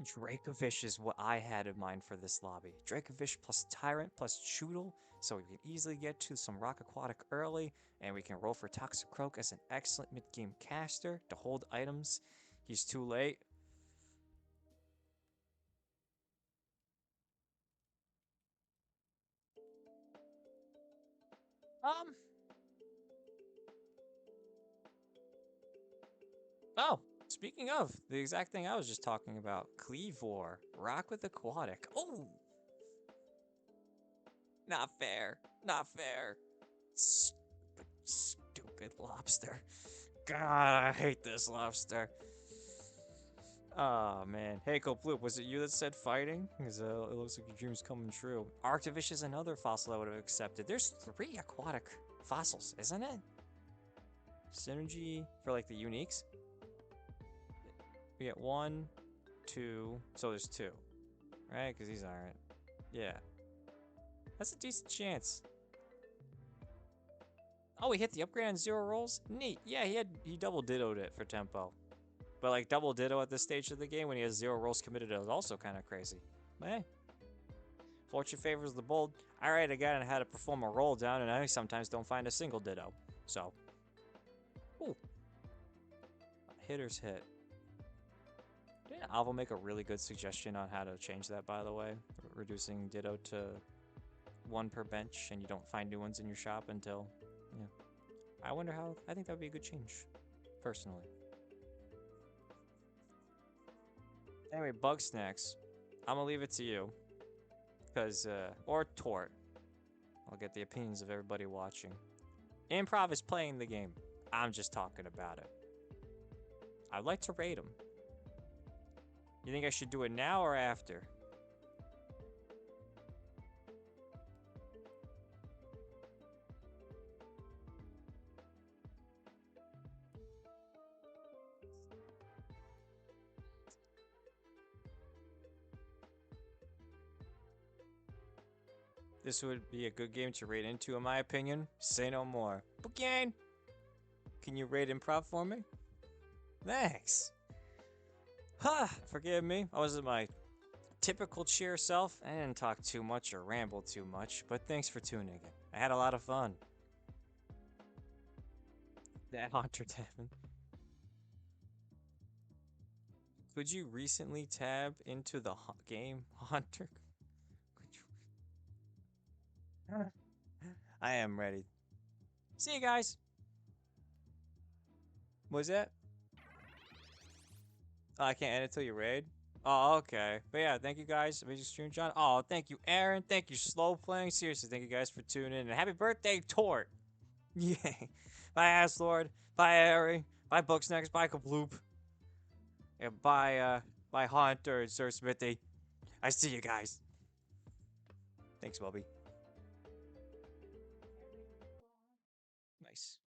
Dracovish is what I had in mind for this lobby. Dracovish plus Tyrant plus Choodle, so we can easily get to some Rock Aquatic early, and we can roll for Toxicroak as an excellent mid-game caster to hold items. He's too late. Um, Oh, speaking of, the exact thing I was just talking about. Cleavor. Rock with Aquatic. Oh! Not fair. Not fair. Stupid lobster. God, I hate this lobster. Oh, man. Hey, Koploop, was it you that said fighting? Because it looks like your dream's coming true. Arctivish is another fossil I would have accepted. There's 3 aquatic fossils, isn't it? Synergy for, like, the uniques? We get 1, 2, so there's 2. Right? Because these aren't. Yeah. That's a decent chance. Oh, he hit the upgrade on 0 rolls? Neat. Yeah, he double dittoed it for tempo. But like double ditto at this stage of the game when he has 0 rolls committed is also kind of crazy. But hey. Fortune favors the bold. Alright, again, I had to perform a roll down and I sometimes don't find a single ditto. So. Ooh. Hitter's hit. Didn't Alvo make a really good suggestion on how to change that, by the way? Reducing ditto to 1 per bench and you don't find new ones in your shop until, yeah. I wonder how, I think that would be a good change, personally. Anyway, Bug Snacks. I'm gonna leave it to you. Because, or Tort. I'll get the opinions of everybody watching. Improv is playing the game. I'm just talking about it. I'd like to rate him. You think I should do it now or after? This would be a good game to rate into, in my opinion. Say no more. Again, can you rate Improv for me? Thanks. Ha! Forgive me. I wasn't my typical cheer self. I didn't talk too much or ramble too much, but thanks for tuning in. I had a lot of fun. That Hunter Devin. Could you recently tab into the game Hunter? I am ready. See you guys. What's that? Oh, I can't end it till you raid. Oh, okay. But yeah, thank you guys. Amazing stream, John. Oh, thank you, Aaron. Thank you, Slow Playing. Seriously, thank you guys for tuning in. And happy birthday, Tort. Yay. Bye, Ass Lord. Bye, Harry. Bye, Booksnacks. Bye, Kabloop. And bye, Hunter and Sir Smithy. I see you guys. Thanks, Bobby. Nice.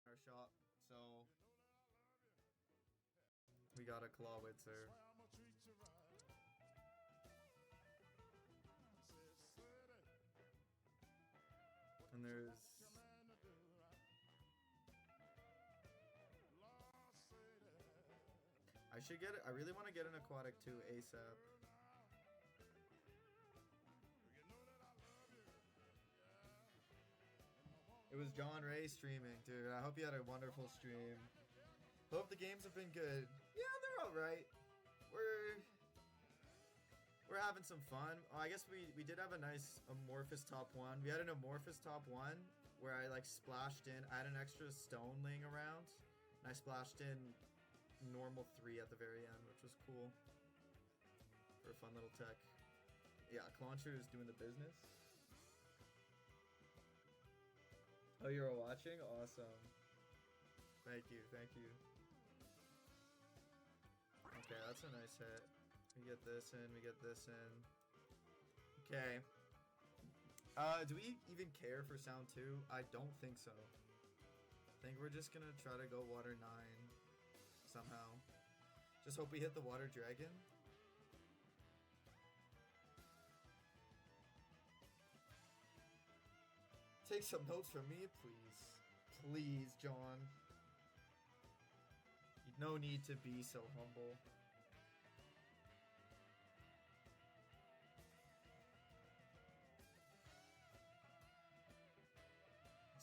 Our shop. So got a Clawitzer. And there's... I should get it. I really want to get an aquatic too ASAP. It was John Ray streaming, dude. I hope you had a wonderful stream. Hope the games have been good. Yeah, they're alright. We're having some fun. Oh, I guess we did have a nice amorphous top 1. We had an amorphous top 1 where I like splashed in. I had an extra stone laying around. And I splashed in normal 3 at the very end, which was cool. For a fun little tech. Yeah, Clauncher is doing the business. Oh, you're watching? Awesome. Thank you, thank you. Okay, that's a nice hit. We get this in, we get this in. Okay. Do we even care for sound 2? I don't think so. I think we're just gonna try to go water 9 somehow. Just hope we hit the water dragon. Take some notes from me, please. Please, John. No need to be so humble.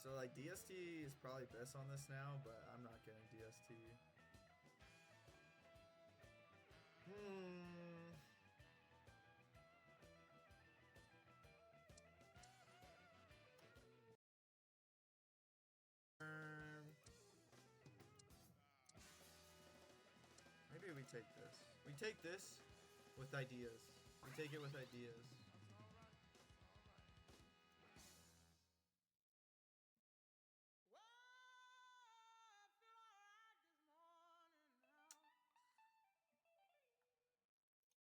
So like DST is probably best on this now, but I'm not getting DST. Maybe we take this. We take this with ideas. We take it with ideas.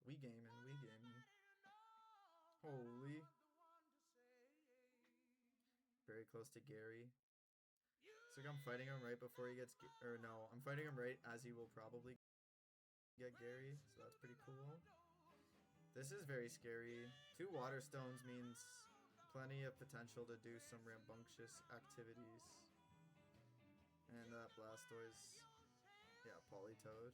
We gaming, we gaming. Holy. Very close to Gary. It's like I'm fighting him right before he gets... Or no, I'm fighting him right as he will probably get Gary. So that's pretty cool. This is very scary. 2 water stones means plenty of potential to do some rambunctious activities. And that Blastoise... Yeah, Politoed.